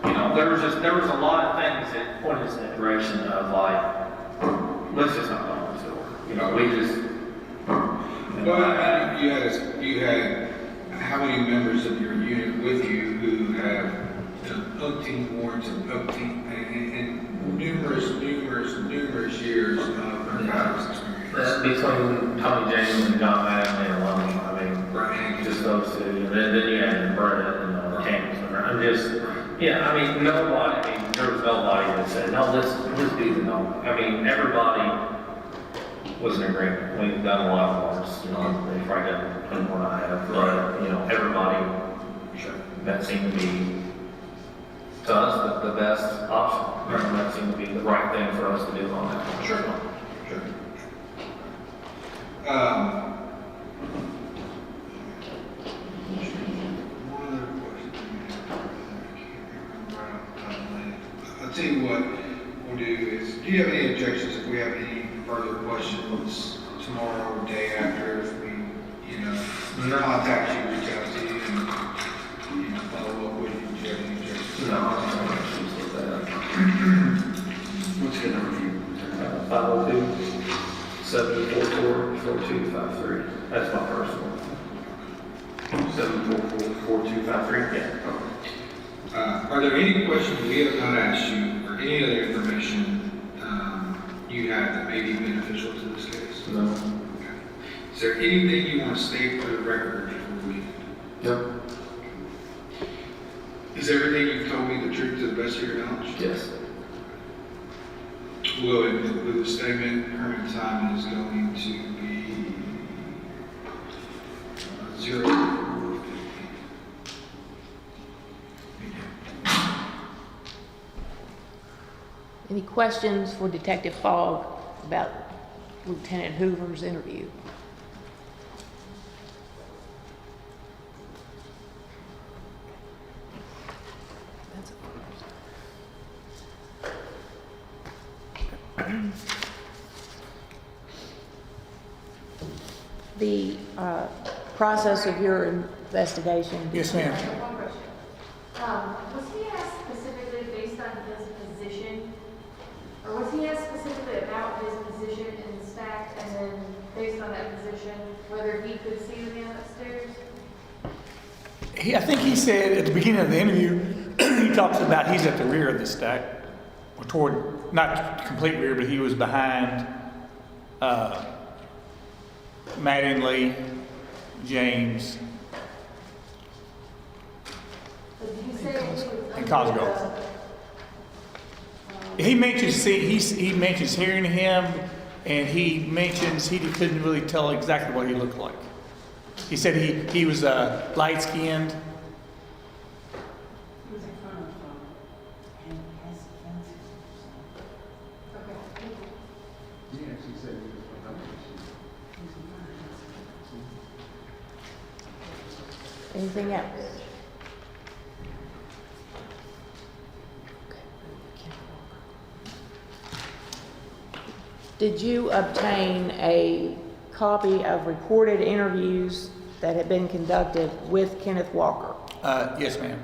you know, there was a lot of things that pointed us in that direction of like, let's just not go on this door. You know, we just, you know, Well, you had how many members of your unit with you who have umpteen warrants and numerous years of narcotics experience? between Tommy James and John Madden alone, I mean, Right. just those two. And then you had Brett and Campbell's. I'm just, yeah, I mean, nobody, I mean, there was nobody that said, no, let's do the no. I mean, everybody was in agreement. We've done a lot of warrants, you know, they probably got plenty more than I have, but, you know, everybody, that seemed to be, to us, the best option. That seemed to be the right thing for us to do on that. Sure. One other question. I'll tell you what we'll do is, do you have any objections if we have any further questions tomorrow or day after, if we, you know, contact you, reach out to you, and, you know, follow up with you? Do you have any objections? No, I don't have issues with that. What's the number for you? 502-744-4253. That's my personal. 744-4253? Yeah. Are there any questions we have not asked you, or any other information you have that may be beneficial to this case? No. Okay. Is there anything you want to state for the record before we? Yep. Is everything you've told me the truth to the best of your knowledge? Yes. Will it include the statement, permanent time is going to be 0? Any questions for Detective Fogg about Lieutenant Hoover's interview? The process of your investigation. Yes, ma'am. One question. Was he asked specifically based on his position, or was he asked specifically about his position in the stack, and then based on that position, whether he could see the man upstairs? I think he said at the beginning of the interview, he talks about he's at the rear of the stack, or toward, not complete rear, but he was behind Mattingly, James, But did he say he was and under Cosgrove. He mentions hearing him, and he mentions he couldn't really tell exactly what he looked like. He said he was light skinned. Anything else? Did you obtain a copy of recorded interviews that had been conducted with Kenneth Walker? Yes, ma'am.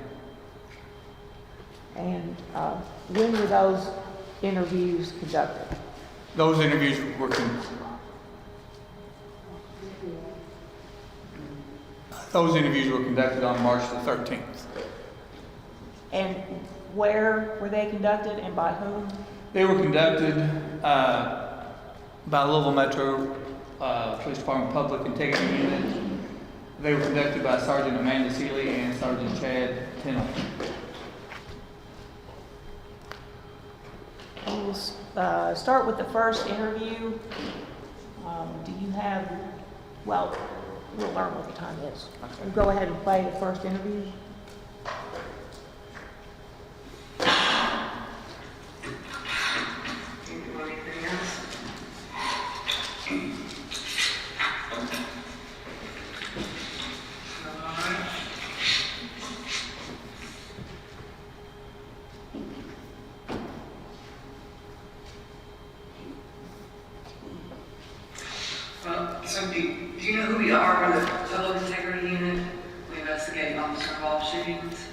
And when were those interviews conducted? Those interviews were conducted on March the 13th. And where were they conducted and by whom? They were conducted by Louisville Metro Police Department Public Integrity Unit. They were conducted by Sergeant Amanda Seeley and Sergeant Chad Tennell. We'll start with the first interview. Do you have, well, we'll learn what the time is. Okay. We'll go ahead and play the first interview. So do you know who we are? We're the Public Integrity Unit. We investigate officer-involved shootings.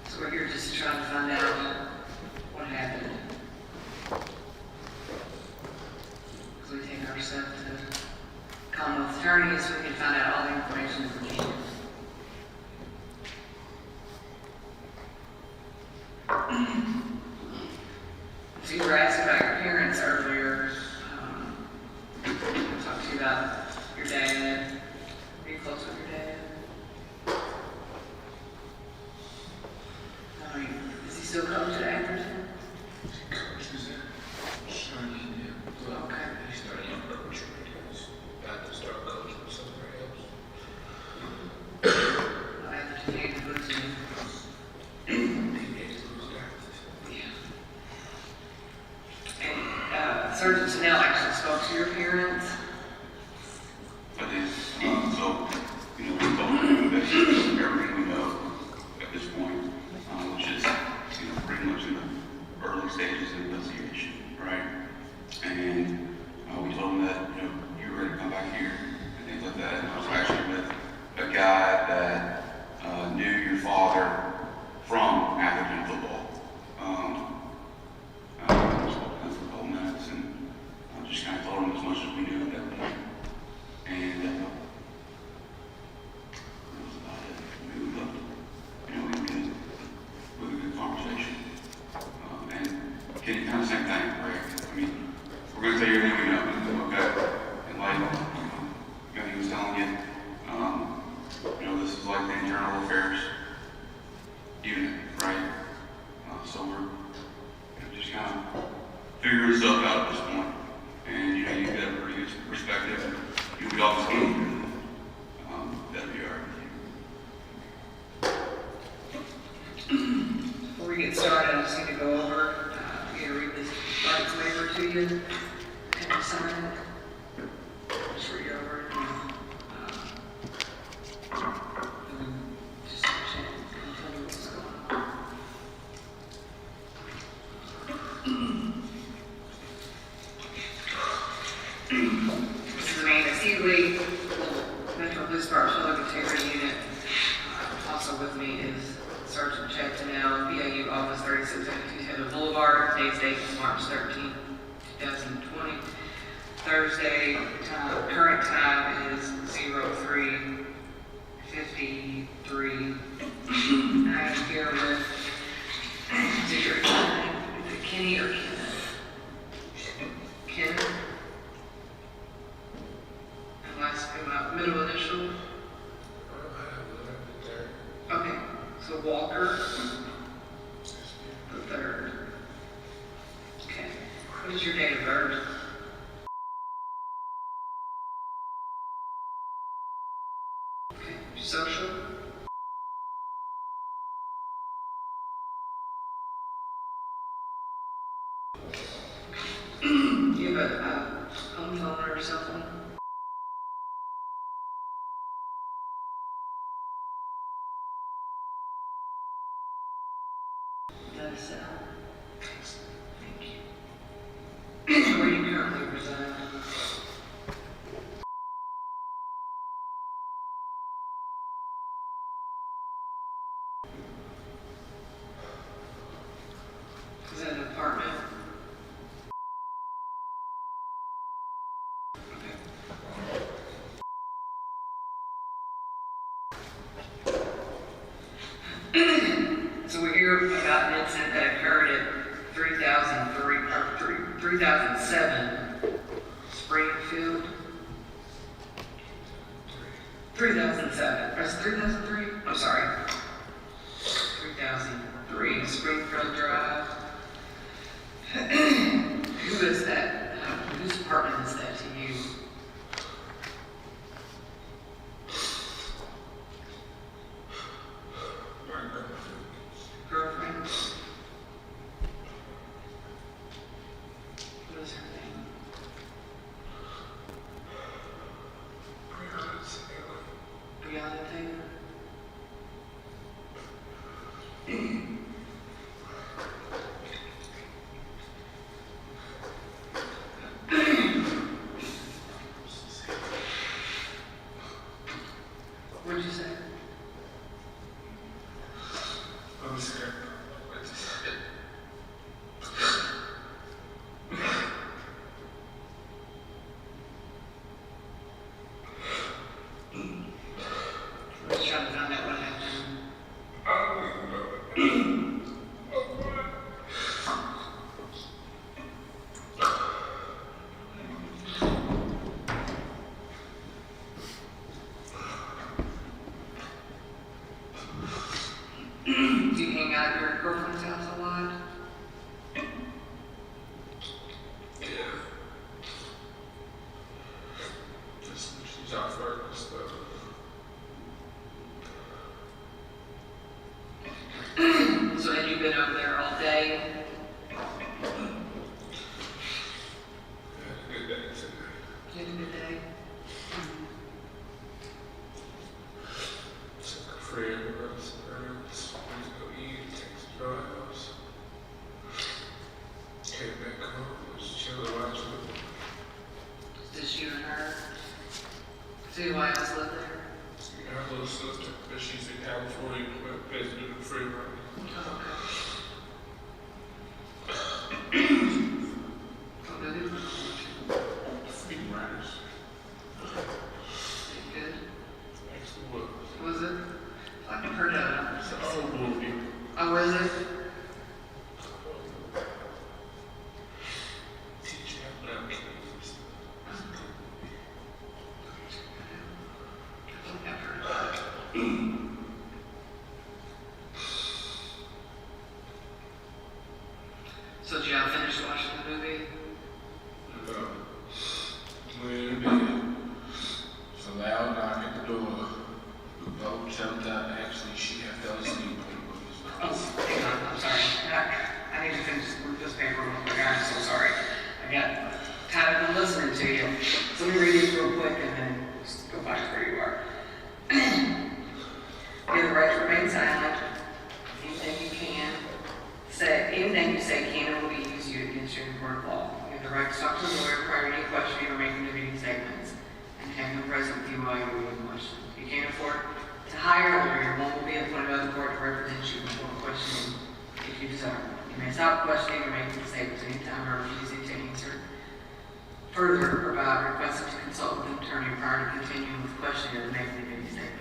So we're here just trying to find out what happened. Because we take our stuff to Commonwealth attorneys so we can find out all the information that we can. So you were asked about your parents earlier. Talk to you about your dad. Are you close with your dad? Does he still come to Atherton? Okay. Atherton Hagen Boots. And Sergeant Tennell actually spoke to your parents. I did. So, we both knew that everything we know at this point, which is, pretty much in the early stages of the investigation, right? And we told them that, you were ready to come back here and things like that. And I was actually with a guy that knew your father from Atherton football. We spoke to him for a couple minutes and just kind of told him as much as we knew at that point. And that was about it. We left, with a good conversation. And Kenny, kind of same thing, right? We're going to tell you everything we know, okay? And like, he was telling you, this is like the internal affairs unit, right? So we're just kind of figuring stuff out at this point. And, you get a pretty good perspective. We always go through that'd be all right. Before we get started, I just need to go over, get a read to you, and you sign it. Just read over it, and then just check and tell me what's going on. This is Amanda Seeley, Metro Police Department Public Integrity Unit. Also with me is Sergeant Chad Tennell, BAU Office 3672 Taylor Boulevard. Today's date is March 13, 2020. Thursday, current time is 03:53. I am here with, is your name? Is it Kenny or Kenneth? Kenneth? And last, middle initial? Okay, so Walker, the third. Okay, what is your date of birth? Okay, social? Do you have a home phone or cell phone? That's thank you. Where do you currently reside? Is that an apartment? So we're here about an incident that occurred at 3007 Springfield. 3007. That's 3003? I'm sorry. 3003 Springfield Drive. Who is that? Whose apartment is that to you? Girlfriend? What is her name? Breonna Taylor? What'd you say? I'm scared. We're just trying to find out what happened. Do you hang out at your girlfriend's house a lot? Yeah. Just when she's off work and stuff. So had you been over there all day? Good day today. You had a good day? Took a friend of us around. We go eat, take some drives. Came back home, was chilling, watching. Just you and her? So you wife else live there? Our little sister, but she's in California, but visiting a friend right now. Oh, okay. What movie? Feet riders. Good. Actually was. Was it? I've heard of it. It's an old movie. Oh, was it? Teach you how to love kids. I think I've heard of it. So did y'all finish watching the movie? When it's a loud knock at the door. We both jumped up. Actually, she had fell asleep when the movie started. Oh, hang on, I'm sorry. I need to finish this paper real quick. I'm so sorry. I I got tired of listening to you. So let me read these real quick and then just go back to where you are. You have the right to remain silent. Anything you say can and will be used against you in the court of law. You have the right to talk to a lawyer prior to any questioning or making debating statements, and have him present with you while you're reading the question. If you can't afford to hire a lawyer, one will be appointed by the court to represent you before questioning if you desire. You may stop questioning or making statements anytime or refusing to answer further about requesting to consult with an attorney prior to continuing with questioning or making debating statements.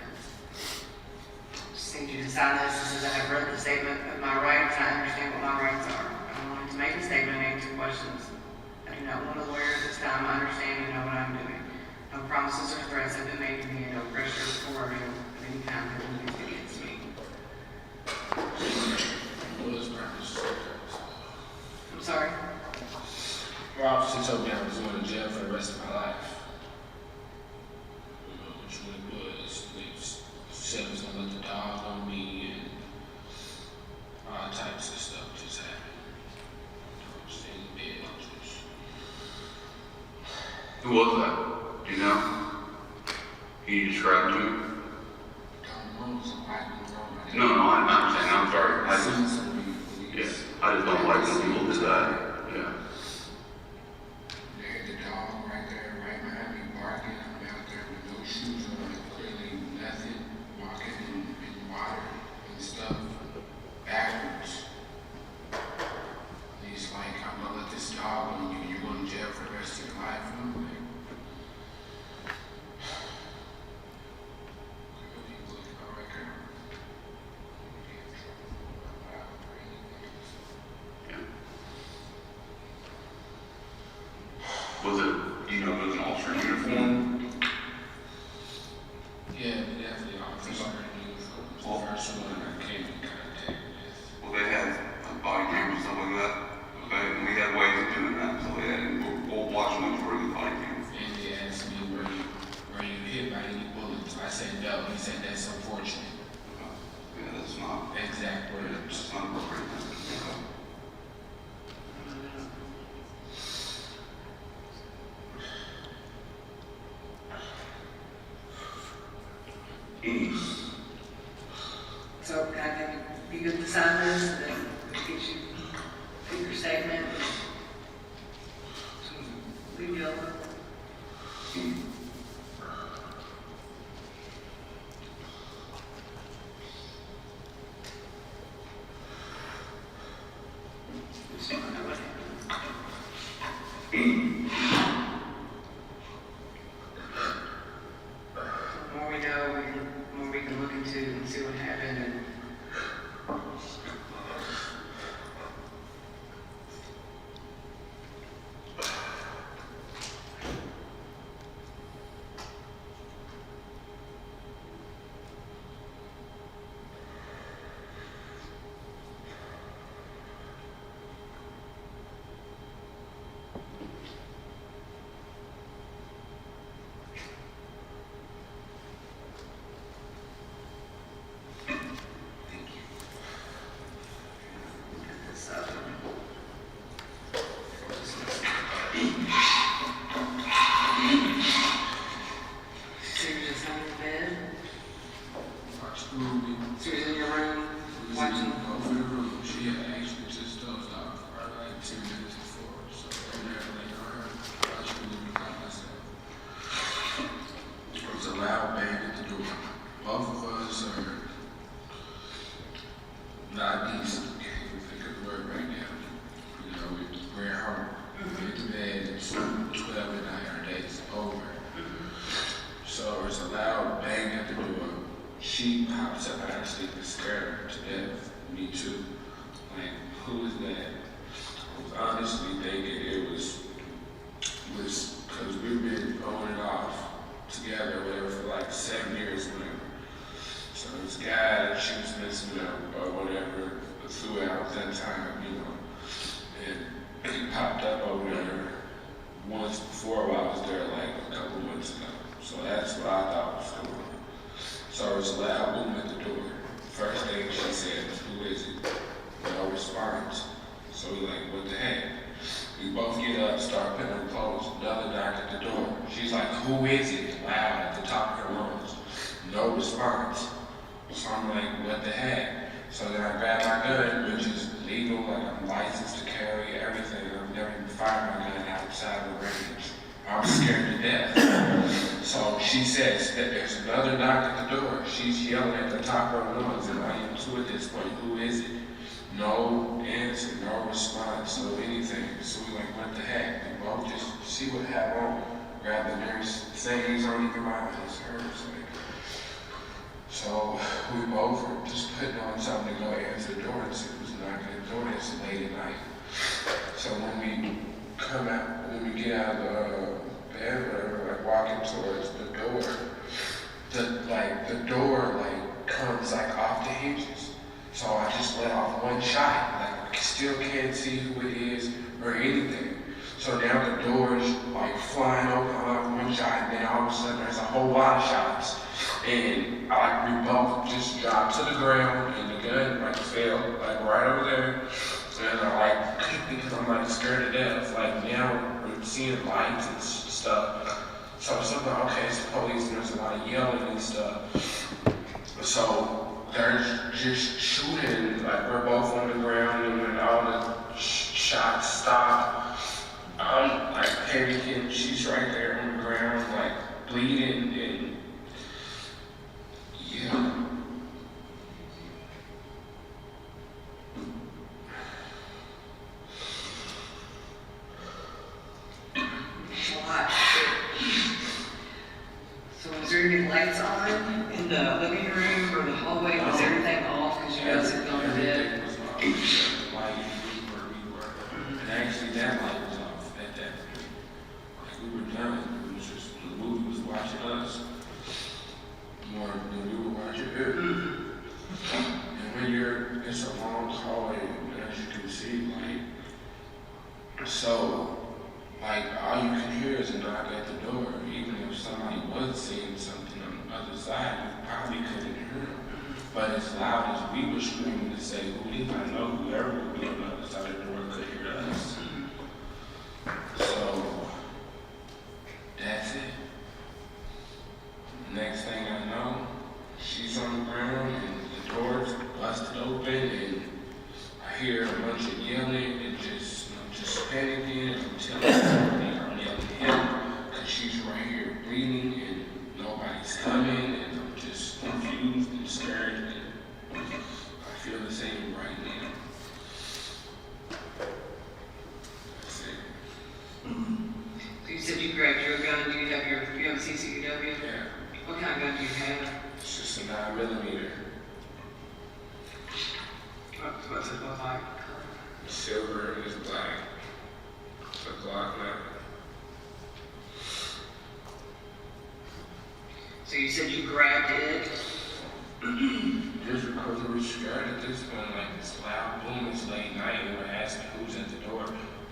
Need you to sign this. This says I have read the statement of my rights. I understand what my rights are. I'm willing to make a statement and answer questions. I do not want a lawyer at this time. I understand and know what I'm doing. No promises or threats have been made to me, and no pressure or coercion of any kind has been used against me. I'm sorry. My officer told me I was going to jail for the rest of my life. Which one it was. They said it was going to let the dog on me and all types of stuff just happened. I was in bed. Who was that? Do you know? Can you describe to me? No, I understand. I'm sorry. I just don't like when people do that. Yeah. They had the dog right there, right behind me, barking. I'm out there with no shoes on, clearly nothing, walking in water and stuff, backwards. And he's like, I'm gonna let this dog on you, you're going to jail for the rest of your life. And I'm like, people look at my record. Was it, you know, it was an officer in uniform? Yeah, definitely officer in uniform. It's the first one I came in contact with. Well, they had body cameras and stuff like that. Okay, and we had ways of doing that. So yeah, and we'll watch them for the body cameras. And he asked me, were you hit by any bullets? I said no. He said that's unfortunate. Yeah, that's not. Exact words. That's not appropriate. Okay. So can I give you good to sign this and then get you do your statement? Leave you alone. Just wanna know what happened. The more we know, the more we can look into and see what happened and So we like, what the heck? We both get up, start putting on clothes. The other knock at the door. She's like, "Who is it?" Loud at the top of her lungs. No response. So I'm like, what the heck? So then I grab my gun, which is legal, like I'm licensed to carry everything. I've never even fired my gun outside of the range. I was scared to death. So she says that there's another knock at the door. She's yelling at the top of her lungs, and I am too at this point. Who is it? No answer, no response, so anything. So we like, what the heck? We both just see what happened. Grab the nurse, saying he's on even mine, it's hers. So we both were just putting on something to go answer the door and see who's knocking at the door. It's late at night. So when we come out, when we get out of the bed or whatever, like walking towards the door, the door comes like off the hinges. So I just let off one shot, like I still can't see who it is or anything. So now the door is like flying open, I let off one shot, and then all of a sudden there's a whole lot of shots. And we both just dropped to the ground, and the gun like fell like right over there. And I because I'm like scared to death. Like now we're seeing lights and stuff. So I'm something, okay, it's the police, and there's a lot of yelling and stuff. So they're just shooting, like we're both on the ground, and when all the shots stop, I'm like panicking. She's right there on the ground, like bleeding, and yeah. What? So was there any lights on in the living room or the hallway? Was everything off because you guys had gone to bed? Everything was off. The light, we were. And actually that light was off at that point. Like we were done. It was just, the movie was watching us more than we were watching it. And when it's a long hallway, as you can see, so, all you can hear is a knock at the door. Even if somebody was saying something on the other side, you probably couldn't hear them. But as loud as we were screaming to say, who did I know whoever would be on the other side of the door could hear us. So, that's it. Next thing I know, she's on the ground and the door's busted open and I hear a bunch of yelling and I'm just panicking and I'm telling somebody I'm yelling at him because she's right here bleeding and nobody's coming and I'm just confused and scared and I feel the same right now. That's it. So you said you grabbed your gun. Do you have a CCW? Yeah. What kind of gun do you have? It's just a 9mm. What's it look like? Silver and it's black. It's a Glock 9. So you said you grabbed it. Just because we were scared at this point, like it's loud boom, it's late night, and we're asking who's at the door.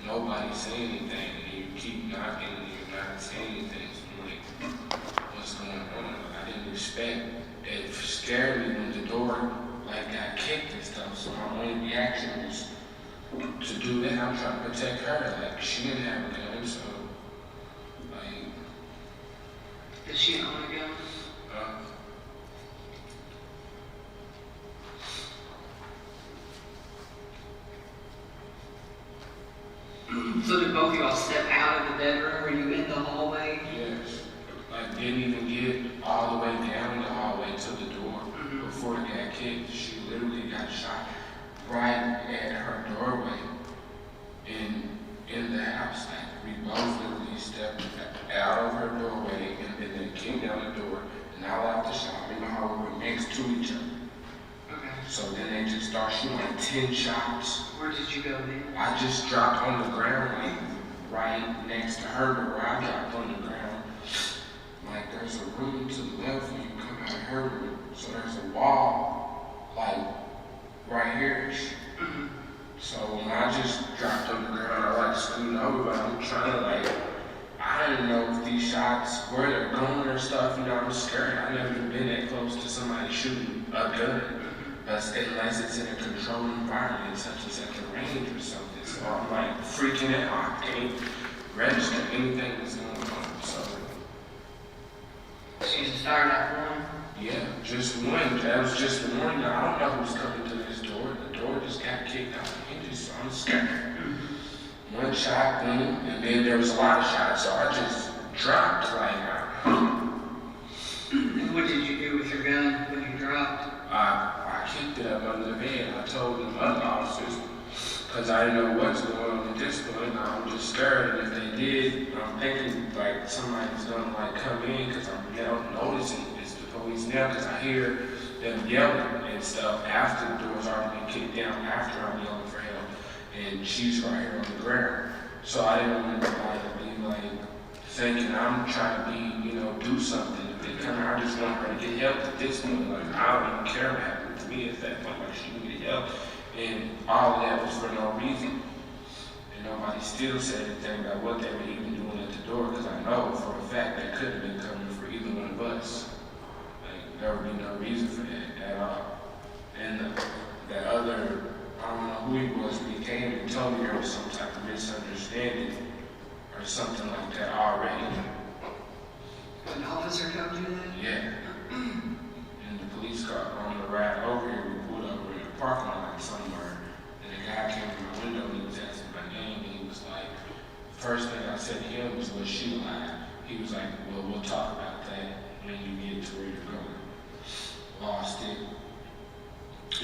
Nobody's saying anything, and you keep knocking and you're not saying anything. So I'm like, what's going on? I didn't expect it. Scared me when the door got kicked and stuff. So my only reaction was to do that. I'm trying to protect her. Like she didn't have a gun, so Does she own a gun? So did both of y'all step out of the bedroom? Were you in the hallway? Yes. Didn't even get all the way down the hallway to the door before it got kicked. She literally got shot right at her doorway in the house. We both literally stepped out of her doorway and then they came down the door and I left the shop in the hallway next to each other. Okay. So then they just start shooting 10 shots. Where did you go then? I just dropped on the ground, right next to her, where I dropped on the ground. There's a room to the left when you come out of her room. So there's a wall, right here. So when I just dropped on the ground, I scooted over, but I'm trying to I didn't know if these shots, where they're going or stuff, I'm scared. I've never been that close to somebody shooting a gun. unless it's in a controlled environment, such as at the range or something. So I'm like freaking out. I can't register anything that's going on. So She just started at one. yeah, just one. That was just the one. I don't know who's coming to this door. The door just got kicked out the hinges, so I'm scared. One shot, boom, and then there was a lot of shots, so I just dropped And what did you do with your gun when you dropped? I kicked it up under the bed. I told them other officers, because I didn't know what's going on at this point. I'm just scared, and if they did, I'm thinking like somebody's gonna like come in, because I'm now noticing it's the police now, because I hear them yelling and stuff after the door's already been kicked down, after I'm yelling for help, and she's right here on the ground. So I didn't want to be like thinking I'm trying to be, do something. If they come out, I just want her to get help at this point. Like, I don't even care what happened to me at that point. Like, she needed help. And all of that was for no reason. And nobody still said anything about what they were even doing at the door, because I know for a fact they could have been coming for either one of us. Like, there would be no reason for that at all. And that other, I don't know who he was, but he came and told me there was some type of misunderstanding or something like that already. An officer told you that? Yeah. And the police car on the ride over here, we pulled over in a parking lot somewhere, and the guy came to my window and he was asking my name, and he was like, first thing I said to him was she lied? He was like, well, we'll talk about that when you get to where you're going. Lost it.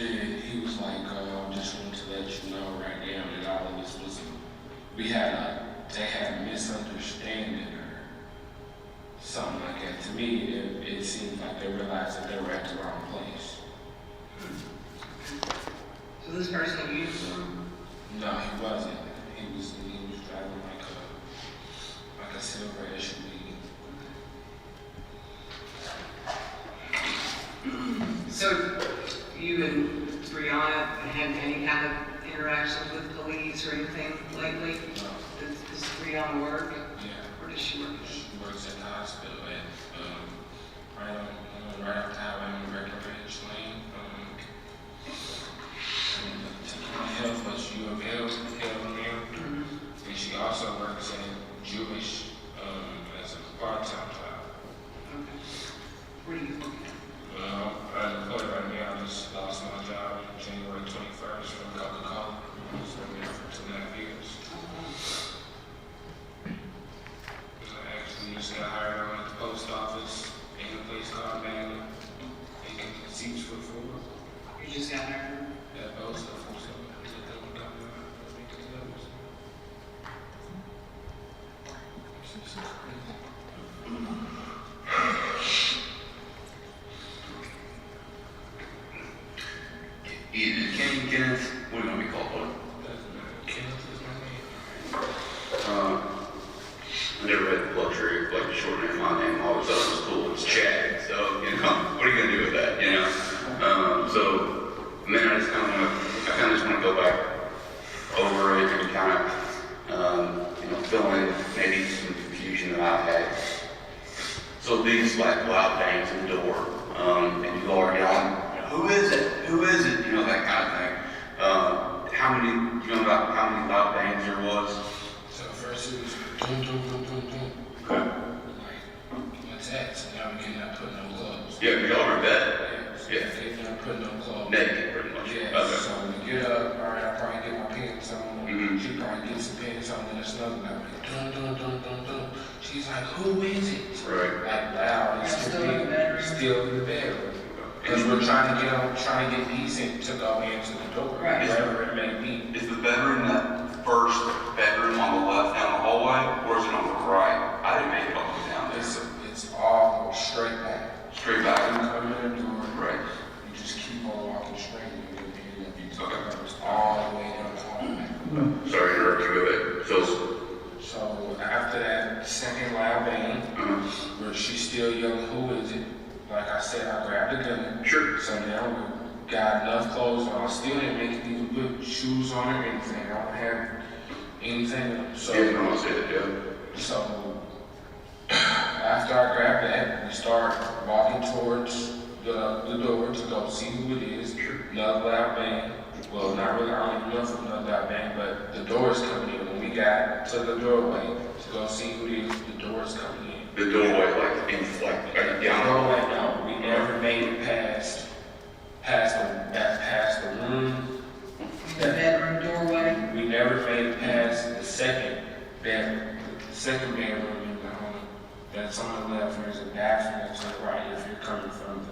And he was like, just wanted to let you know right now that all of this was, they had a misunderstanding or something like that. To me, it seemed like they realized that they were at the wrong place. So this person in uniform? No, he wasn't. He was driving like a silver SUV. So you and Breonna had any kind of interactions with police or anything lately? No. Does Breonna work? Yeah. Where does she work? She works at the hospital at right off the highway on Breckenridge Lane. Health was UML, and she also works at Jewish as a part-time job. Okay. Where do you work at? Well, I'm employed right now. I just lost my job January 21st from Coca-Cola. I was working there for 2.5 years. I actually just got hired on at the post office in a place called Magnum, making seats for food. You just got there? At post office. Kenneth, what do you want to be called for? Kenneth is my name. I never had the luxury of like shortening my name. All of a sudden it was cool. It's Chad. So, what are you going to do with that, So, and then I kind of just want to go back over it and kind of, fill in maybe some confusion that I've had. So these like loud bangs in the door, and people are yelling, who is it? Who is it? That kind of thing. How many loud bangs there was? So first it was dun dun dun dun dun. Okay. Like, what's that? So now we're getting up putting on clothes. Yeah, y'all are dead. Yeah. Getting up putting on clothes. Naked, pretty much. Yeah. Okay. So we get up, all right, I'll probably get my pants on. Mhm. She probably gets some pants on and it's nothing like dun dun dun dun dun. She's like, who is it? Right. Like loud and Still in the bedroom? Still in the bedroom. Because we're trying to get decent to go into the door, Right. wherever it may be. Is the bedroom that first bedroom on the left down the hallway, or is it on the right? I didn't make it all the way down there. It's all straight back. Straight You back. come in the door, Right. you just keep on walking straight and you get the end of it. Okay. It's all the way down the hallway. Sorry to interrupt you with it. So after that second loud bang, where she's still yelling, who is it? Like I said, I grabbed the gun. Sure. So now we got enough clothes on. I still didn't make it even put shoes on or anything. I don't have anything. So, Yeah, no, I said it, yeah. so after I grabbed that, we start walking towards the door to go see who it is. Another loud bang. Well, not really, I don't even know if it's another loud bang, but the door is coming in. When we got to the doorway to go see who it is, the door is coming in. The doorway, like, in, like The down. doorway, no, we never made it past the room. The bedroom doorway? We never made it past the second bedroom in the home. That's on the left, there's a bathroom to the right if you're coming from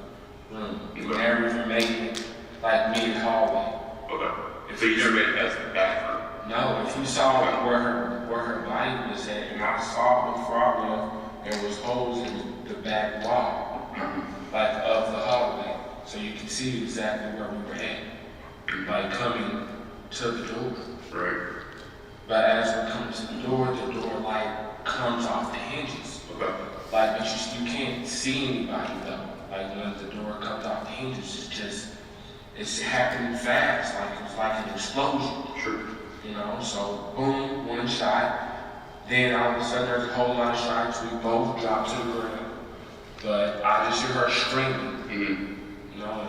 the room. We never even made it like mid-hallway. Okay. So you never made it past the bathroom? No, if you saw where her body was at, and I saw before I left, there was holes in the back wall, like of the hallway. So you can see exactly where we were at, like coming to the door. Right. But as we're coming to the door like comes off the hinges. Okay. Like, but you can't see anybody though. Like when the door comes off the hinges, it's happening fast. Like it was like an explosion. Sure. You know, so boom, one shot. Then all of a sudden there's a whole lot of shots. We both dropped to the ground. But I just hear her screaming. Mm-hmm. You know,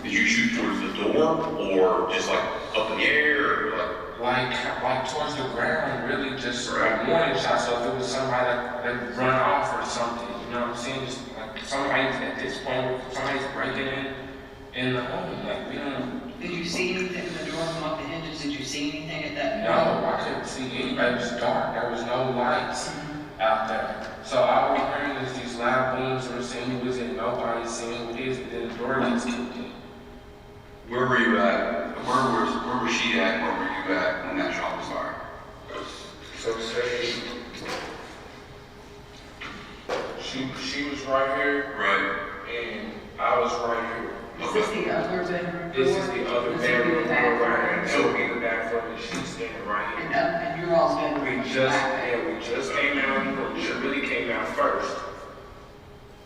Did you shoot towards the door or just like up in the air or like towards the ground, really just Right. like warning shots. So if it was somebody that run off or something, you know what I'm saying? Just like somebody's at this point, somebody's breaking in the home. Like we don't. Did you see anything when the door come off the hinges? Did you see anything at that No, I couldn't see anybody. It was dark. There was no lights out there. So all we hearing is these loud booms. We're seeing who is it. Nobody's seeing who it is. But then the door gets kicked in. Where were you at? Where was she at? Where were you at when that shot was fired? So say she was right here Right. and I was right here. Is this the other bedroom door? This is the other This would be bedroom the door right bathroom. here. So be the bathroom and she's standing right And, here. and your all's bedroom. We is just back. we just came out. She really came out first.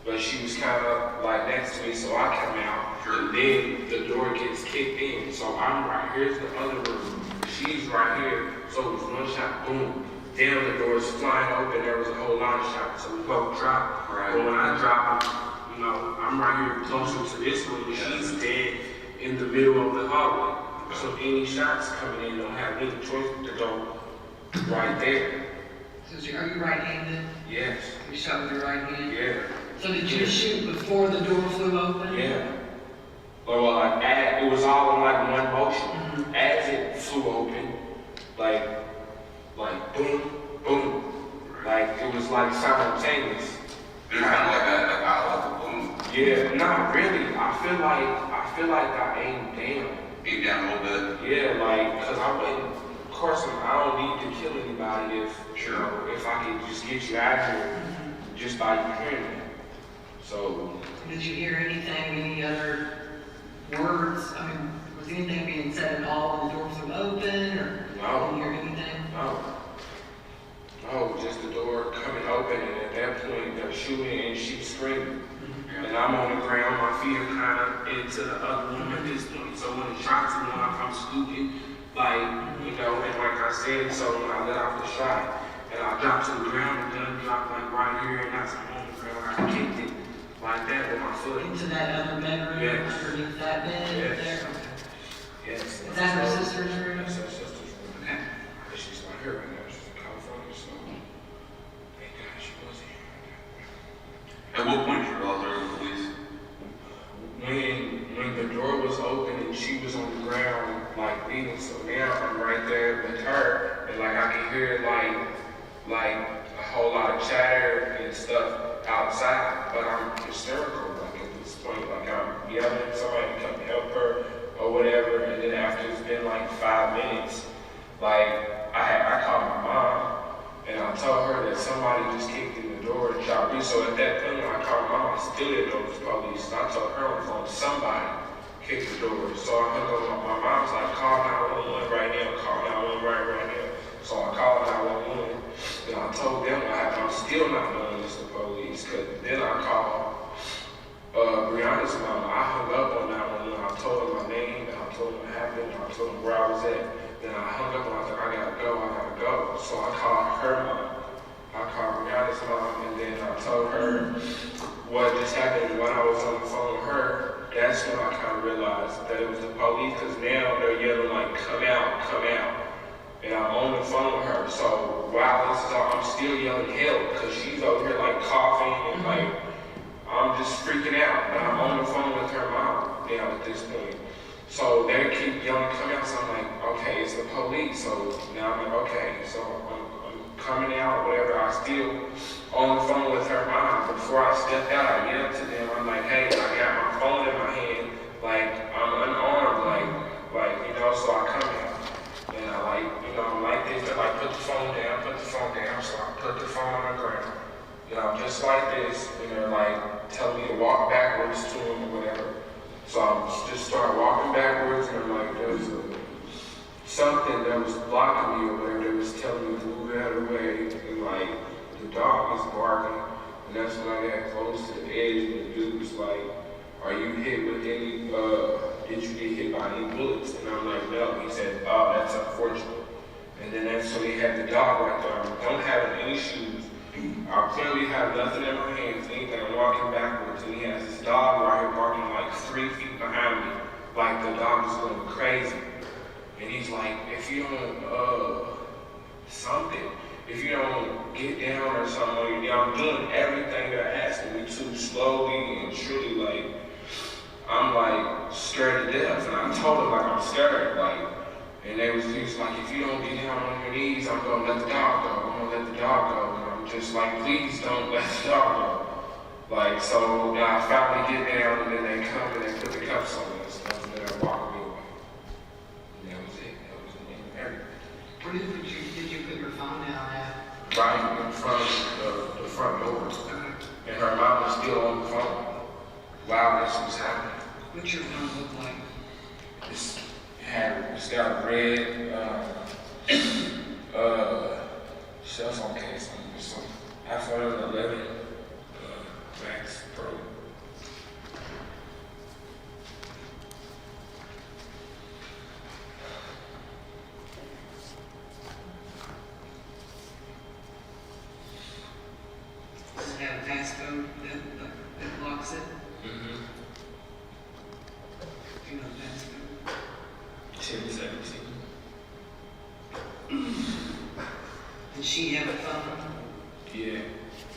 But she was kind of like next to me, so I come out. Sure. And then the door gets kicked in. So I'm right here's the other room. She's right here. So it was one shot, boom. Then the door's flying open. There was a whole lot of shots. So we both dropped. Right. But when I drop, you know, I'm right here closer to this room. She's dead in the middle of the hallway. So any shots coming in don't have any choice to go right there. So are you right-handed? Yes. You shot with your right hand? Yeah. So did you shoot before the door flew open? Yeah. Well, like, it was all in like one motion. Mhm. As it flew open, like boom, boom. Like, it was like simultaneous. It was kind of like that, like a boom. Yeah, not really. I feel like I aimed down. Aimed down a little bit. Yeah, like, cause I wouldn't, of course, I don't need to kill anybody you know, if I could just get you out of here just by you hearing me. So, Did you hear anything, any other words? I mean, was anything being said at all when the door flew open, or No. did you hear anything? no, just the door coming open, and at that point, they're shooting and she's screaming. And I'm on the ground, my feet are kind of into the other room at this point. So when the shots are going off, I'm scooting, like, you know, and like I said, so when I let off the shot, and I dropped to the ground, the gun dropped like right here, and that's on the ground, I kicked it like that with my foot. Into that other bedroom, Yes. underneath that bed Yes. there? Okay. Yes. Is that her sister's room? That's her sister's room. Okay. She's not here right now, she's in California, so thank God she wasn't here. At what point did you realize there was police? When the door was open and she was on the ground, like bleeding, so now I'm right there with her, and like I can hear like a whole lot of chatter and stuff outside, but I'm hysterical, like at this point, like I'm yelling at somebody to come help her or whatever, and then after it's been like 5 minutes, like I called my mom, and I told her that somebody just kicked in the door and shot me. So at that point, when I called my mom, I still didn't know it was police. So I told her on the phone, somebody kicked the door. So I hung up. My mom's like, call 911 right now. Call 911 right now. So I called 911, and I told them what happened. I'm still not knowing it's the police. Cause then I called Breonna's mom. I hung up on 911. I told her my name, and I told her what happened, and I told her where I was at. Then I hung up and I was like, I gotta go. So I called her mom. I called Breonna's mom, and then I told her what just happened when I was on the phone with her. that it was the police, because now they're yelling like, come out, come out. And I'm on the phone with her, so while this is all, I'm still yelling help, because she's over here like coughing and like, I'm just freaking out. But I'm on the phone with her mom now at this point. So they keep yelling, come out, so I'm like, okay, it's the police. So now I'm like, okay, so I'm coming out, whatever. I still on the phone with her mom. Before I stepped out, I yelled to them, I'm like, hey, I got my phone in my hand, like, I'm unarmed, like, you know, so I come out. And I like, you know, I'm like this, they're like, put the phone down, so I put the phone on the ground. You know, just like this, and they're like, telling me to walk backwards to them or whatever. So I just start walking backwards, and I'm like, there's something that was blocking me or whatever, that was telling me to move out of the way, and like, the dog is barking, and that's when I got close to the edge, and the dude was like, are you hit with any, did you get hit by any bullets? And I'm like, no. He said, oh, that's unfortunate. And then that's so he had the dog right there. I don't have any shoes. I clearly have nothing in my hands, anything. I'm walking backwards, and he has this dog right here barking like 3 feet behind me, like the dog is going crazy. And he's like, if you don't, if you don't get down or something, you know, I'm doing everything they're asking me to, slowly and surely, like, I'm like scared to death, and I told him like I'm scared, like, and he was like, if you don't get down on your knees, I'm gonna let the dog go. I'm gonna let the dog go, and I'm just like, please don't let the dog go. Like, so I finally get down, and then they come and they put the cuffs on me and stuff, and then they walk me away. And that was it. That was the end of everything. Where did you put your phone down at? Right in front of the front door, and her mom was still on the phone while this was happening. What's your phone look like? It's got a red cell phone case on it. So iPhone 11 Max Pro. Does it have a passcode that locks it? Mm-hmm. Do you know the passcode? 1017. Did she have a phone? Yeah.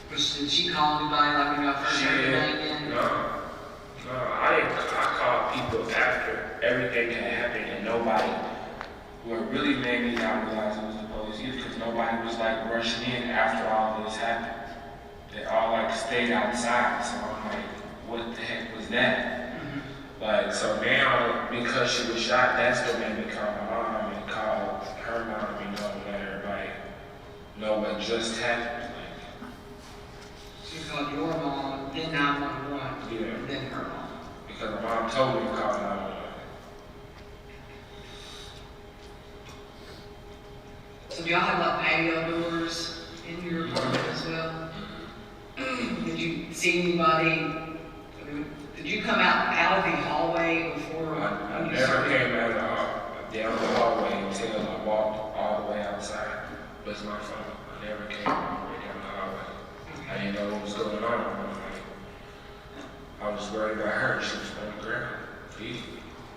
Did she call anybody like when y'all first heard the name in? No, I didn't. I called people after everything had happened, and nobody. What really made me not realize it was the police either, because nobody was like rushing in after all this happened. They all like stayed outside, so I'm like, what the heck was that? Like, so now, because she was shot, that's what made me call my mom and call her mom and let everybody know what just happened. Like, So you called your mom, then 911, yeah, and then her mom. because my mom told me to call 911. So do y'all have like patio doors in your apartment as well? Did you see anybody? Did you come out of the hallway before? I never came out down the hallway until I walked all the way outside. But it's my phone. I never came all the way down the hallway. I didn't know what was going on. I was worried about her. She was on the ground. Easy.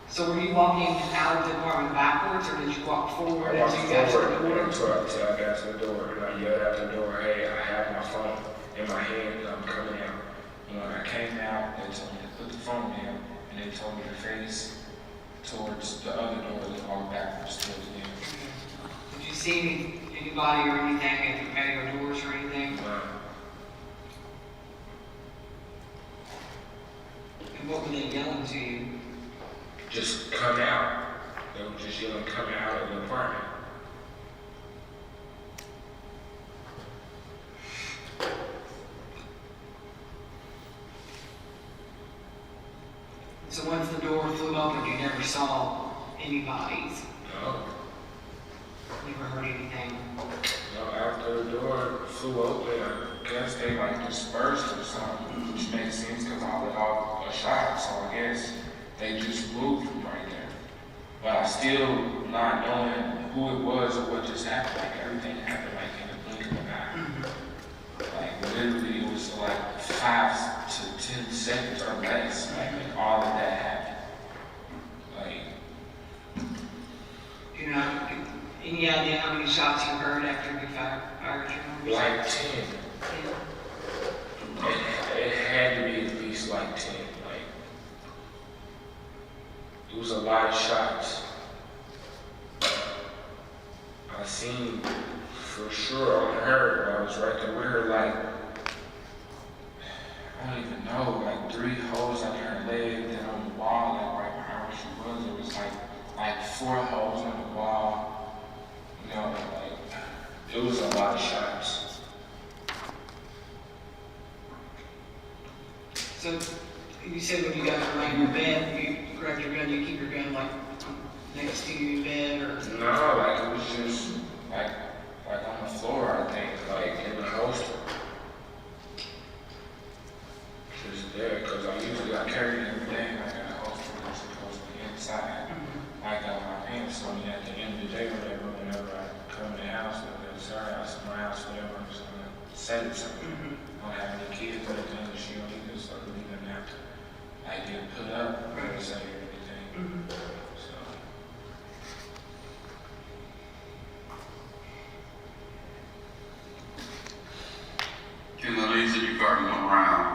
So were you walking out of the apartment backwards, or did you walk forward I walked until you got to the forward door? until I got to the door, and I yelled out the door, hey, I have my phone in my hand, and I'm coming out. And when I came out, they told me to put the phone down, and they told me to face towards the other door that walked backwards towards them. Did you see anybody or anything at the patio doors or anything? And what were they yelling to you? Just come out. They were just yelling, come out of the apartment. So once the door flew open, you never saw anybody's? No. Never heard anything? No, after the door flew open, I guess they like dispersed or something, which makes sense because I let off a shot, so I guess they just moved from right there. But I still not knowing who it was or what just happened. Like everything happened like in the blink of an eye. Like literally it was like 5 to 10 seconds or less. Like all of that happened. idea how many shots you heard after you fired your number? Like 10. Yeah. It had to be at least like 10. Like, it was a lot of shots. I seen for sure on her, I was right there with her, like, I don't even know, like 3 holes on her leg, then on the wall, like right behind where she was, it was like 4 holes on the wall. You know, like, it was a lot of shots. So you said when you guys were laying in your bed, you grabbed your gun, you keep your gun like next to you in bed or? No, like it was just like on the floor, I think, like in the holster. Just there, because I carry everything, I got a holster that's supposed to be inside. I got my pants on me at the end of the day, whenever I come in the house, whether it's her house, my house, whatever, I'm just gonna set it something. I don't have any kids or anything, she don't either, so we didn't have to like get put up or say anything. So. Ken, I know you said you fired one round.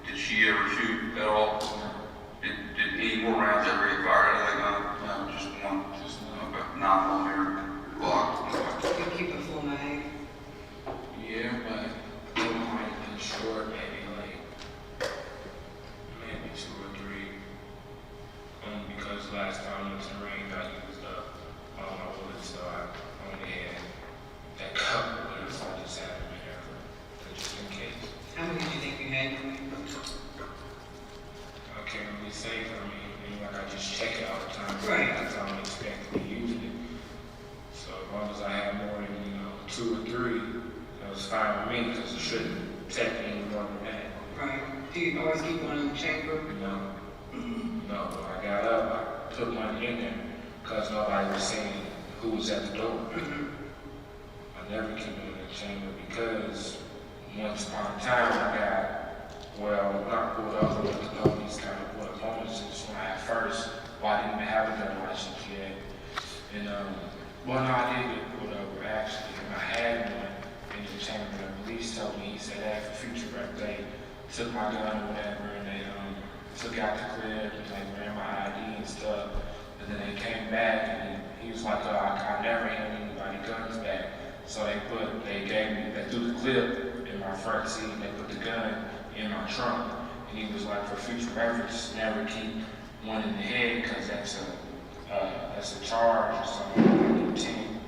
Did she ever shoot at all? Did any more rounds ever get fired out of that gun? No, just one. Just one. Okay. 9mm Glock. Okay. You keep a full mag. Yeah, but it might have been short, maybe 2 or 3. Only because last time it was rained, I used up all my bullets, so I only had that couple bullets. I just had them in there for just in case. How many do you think you had? I can't really say, like I just check it all the time. Right. Because I don't expect to be using it. So as long as I have more than, 2 or 3, that was fine with me, because it shouldn't take me any more than that. Right. Do you always keep one in the chamber? No. No, when I got up, I put one in there because nobody was seeing who was at the door. I never keep it in the chamber because once upon a time not pulled over, but the police kind of put bonuses when I had first. Well, I didn't even have a gun license yet. And, no, I did get pulled over actually, and I had one in the chamber. The police told me, he said that for future reference, they took my gun or whatever, and they took out the clip, and they ran my ID and stuff, and then they came back, and he was like, I never hand anybody guns back. So they threw the clip in my front seat, and they put the gun in my trunk, and he was like, for future reference, never keep one in the head, because that's a charge or something, like 10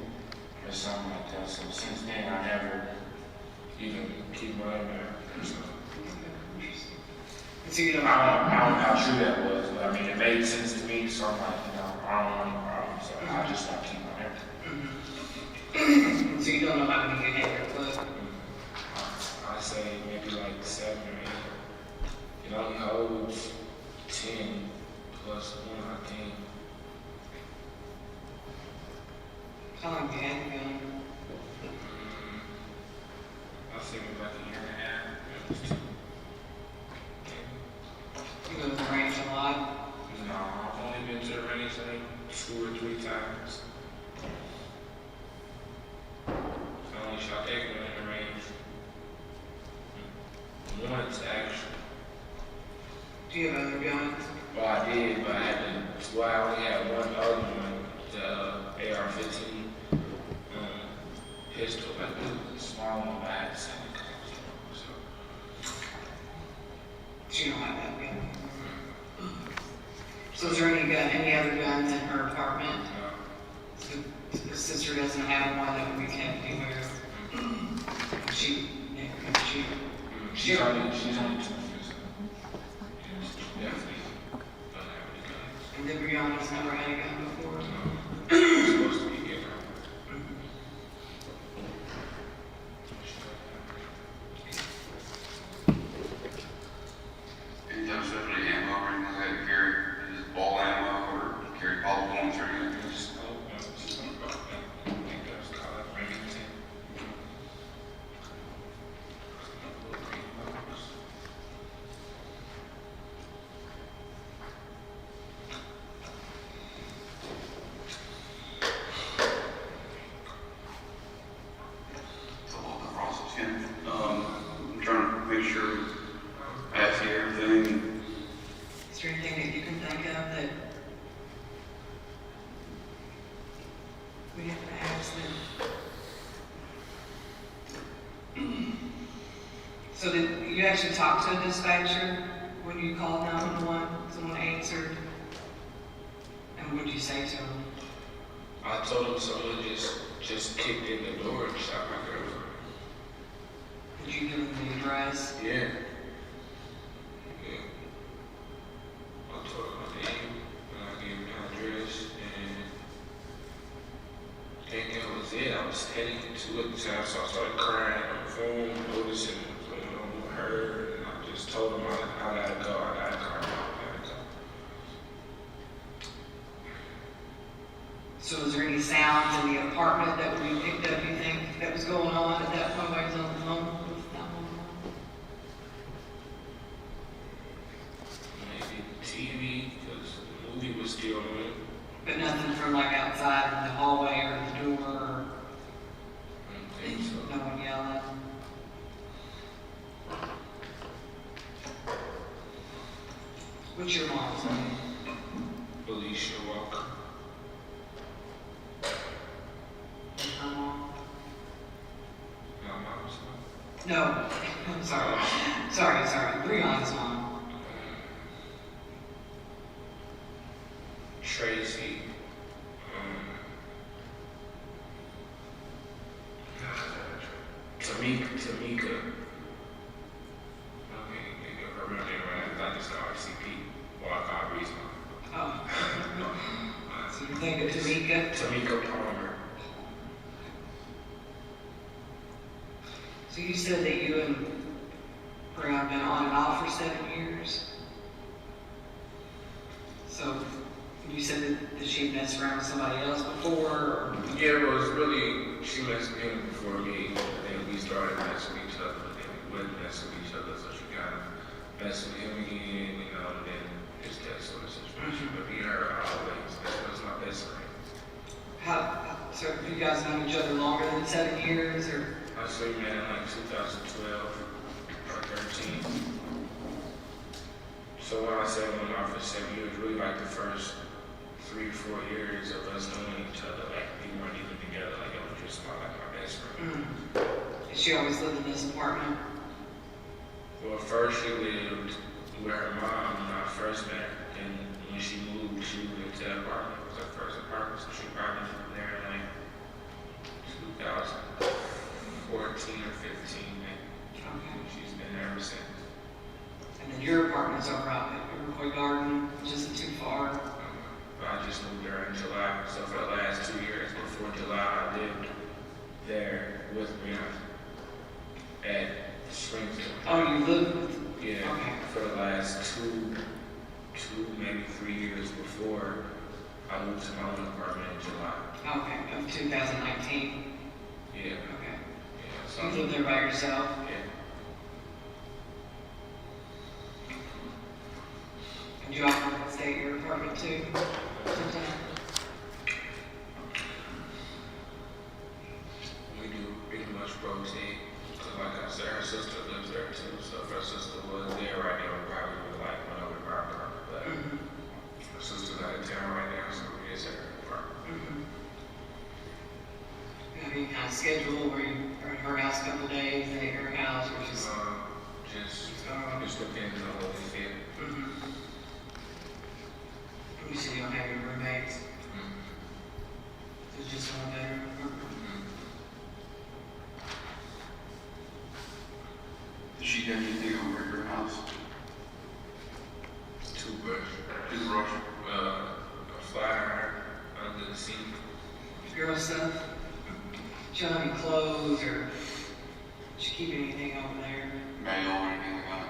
or something like that. So since then, I never even keep one in there. So. So you don't I don't know how true that was, but I mean, it made sense to me, so I'm like, I don't want any problems, so I just want to keep my empty. So you don't know how many you had your clip? I say maybe like 7 or 8. It only holds 10 plus 1, I think. How long have you had your gun? I think it was like a year and a half. It was 2. You go to the range a lot? No, I've only been to the range like 2 or 3 times. I only shot Eggman in the range. Once, actually. Do you have other guns? Well, I did, but I only had one other one, the AR-15 pistol, like the small one, but I had the same color. So. So you don't have that gun? So is there any other guns in her apartment? So the sister doesn't have one that we can't be aware of? She's She's only 2 years old. Definitely. Don't have any guns. And then Breonna's never had a gun before? It's supposed to be given. Anytime you have any ammo or anything like that, you carry just ball ammo or carry ball points or anything? actually talk to a dispatcher when you called 911? Someone answered? And what did you say to them? I told him someone just kicked in the door and shot my girl. Did you give them the address? Yeah. Yeah. I told him my name, and I gave him my address, and that was it. I was heading to it, so I started crying on the phone, noticing what's going on with her, and I just told him I gotta go, I gotta go. So was there any sounds in the apartment that would be picked up, you think, that was going on at that point while he was on the phone with 911? Maybe TV, because the movie was still on. But nothing from like outside in the hallway or the door, or I don't think so. no one yelling? What's your mom's name? Alicia Walker. And her mom? My mom's mom. No, I'm sorry. Sorry. Breonna's mom. Tracy. Tamika. Okay, her real name right? I just call her CP. Or I call her Bree's mom. Oh. So you think of Tamika? Tamika Palmer. So you said that you and Breonna have been on and off for 7 years? So you said that she messed around with somebody else before? Or? Yeah, it was really, she messed with him before me, and then we started messing with each other, and then we wouldn't mess with each other, so she kind of messed with him again, you know, and then just that sort of situation. But me and her always, that was my best friend. So have you guys known each other longer than 7 years, or? I say, man, like 2012 or 13. So when I say we went off for 7 years, really like the first 3 or 4 years of us knowing each other, like we weren't even together, like it was just my best friend. Did she always live in this apartment? Well, first she lived with her mom when I first met her, and when she moved into that apartment. It was her first apartment, so she probably lived there in like 2014 or 15, and she's been there ever since. And then your apartment's over out at Iroquois Garden, which isn't too far. I just moved there in July, so for the last 2 years before July, I lived there with Breonna at Springfield. Oh, you live with? Yeah, Okay. for the last two, maybe 3 years before I moved to my own apartment in July. Okay, of 2019. Yeah, Okay. yeah. So you live there by yourself? Yeah. And you often stay at your apartment too? Sometimes? We do pretty much rotate. Cause like I said, her sister lives there too. So if her sister was there right now, we probably would like went over to our apartment. But her sister's out of town right now, so we just at her apartment. You have any kind of schedule where you are at her house a couple of days, then at your house, or just? Just depends on what we feel. You said you don't have your roommates? It's just one bedroom? Did she have anything over at your house? Toothbrush, a flat iron under the sink. Girl stuff? She don't have any clothes, or did she keep anything over there? Mail or anything like that?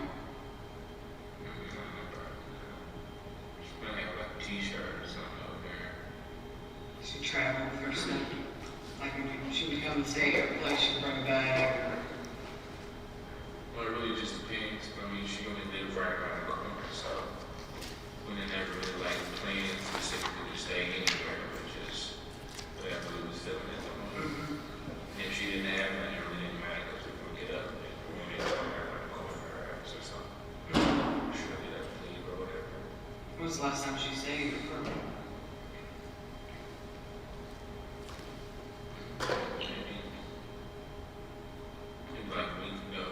She might have like a t-shirt or something over there. She traveled with her stuff? Like when she would come and stay at her place, she'd bring a bag, or? Well, it really just depends. I mean, she only lives right around the corner, so we didn't ever really like plan specifically to stay anywhere, but just whatever we was feeling at the moment. And if she didn't have it, it really didn't matter because we would get up and we wanted to go around the corner to her house or something. She'll get up and leave or whatever. When was the last time she stayed at your apartment? Maybe like a week ago.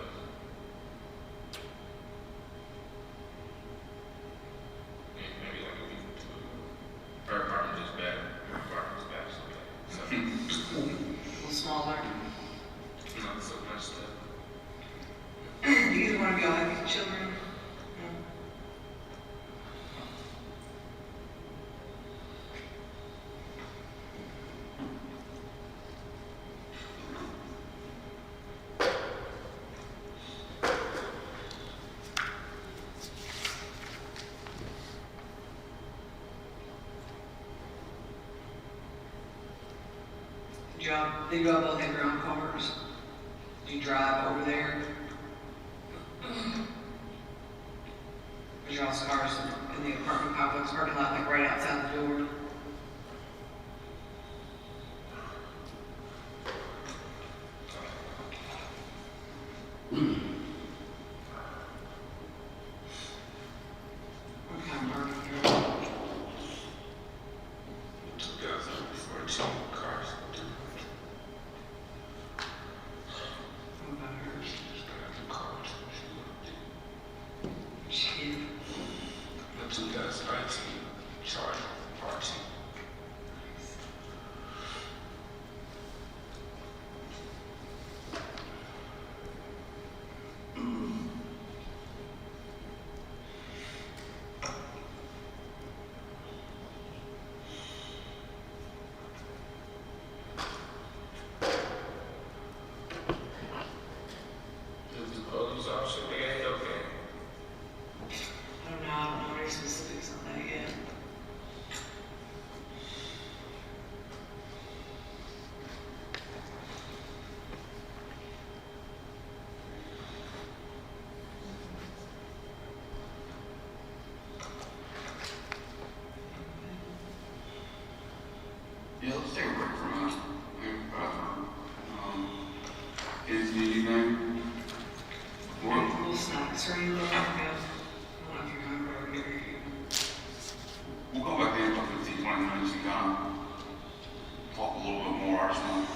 do y'all both have your own cars? Do you drive over there? Is y'all's cars in the apartment complex parking lot, like right outside the door? What kind of parking here? 2014 cars. What about hers? Just got the cars. She, The 2019 Charger RT. Is the police officer there? Okay. I don't know any specifics on that yet. Yeah, let's take a break for a minute. Is the name? What? Little snacks or anything like that? I don't know if you're hungry or here. We'll go back in about 15, 20 minutes and kind of talk a little bit more. I just want to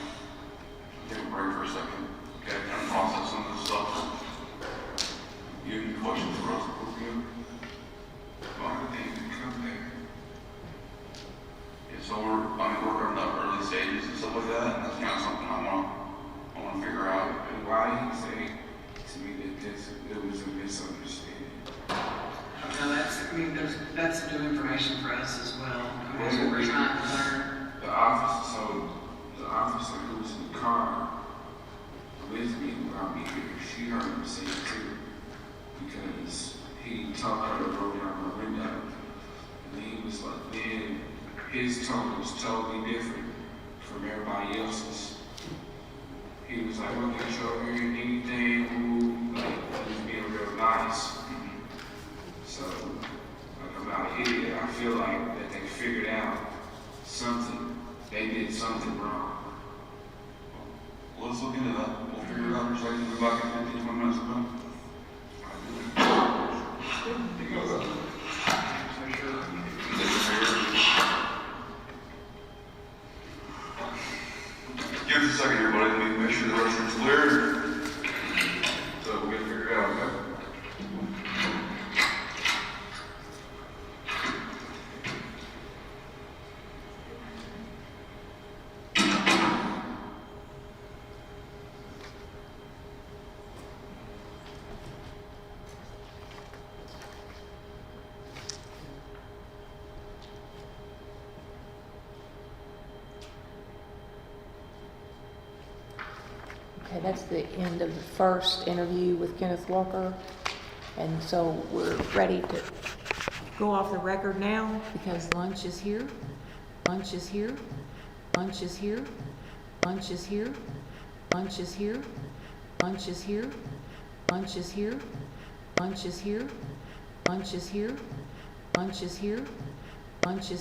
take a break for a second. Okay, kind of process some of this stuff. You have any questions for us before we go? Well, I think we come back. Yeah, so we're in the early stages and stuff like that, and that's kind of something I want to figure out. And why he say to me that it was a misunderstanding? No, that's new information for us as well. I mean, that's what we're trying to learn. The officer who was in the car with me while me here, she heard him say it too, because he talked her to roll down my window, and he was like, then his tone was totally different from everybody else's. He was like, "Well, get you over here and anything," ooh, like he was being real nice. So, like about here, I feel like that they figured out something. They did something wrong. Well, let's look into that. We'll figure it out in a second. We'll be back in 15, 20 minutes. Give us a second here, buddy. Let me make sure the restroom's clear. So we'll get it figured out, okay? Okay, that's the end of the first interview with Kenneth Walker. And so we're ready to go off the record now because lunch is here. Lunch is here. Lunch is here. Lunch is here. Lunch is here. Lunch is here. Lunch is here. Lunch is here. Lunch is here. Lunch is here. Lunch is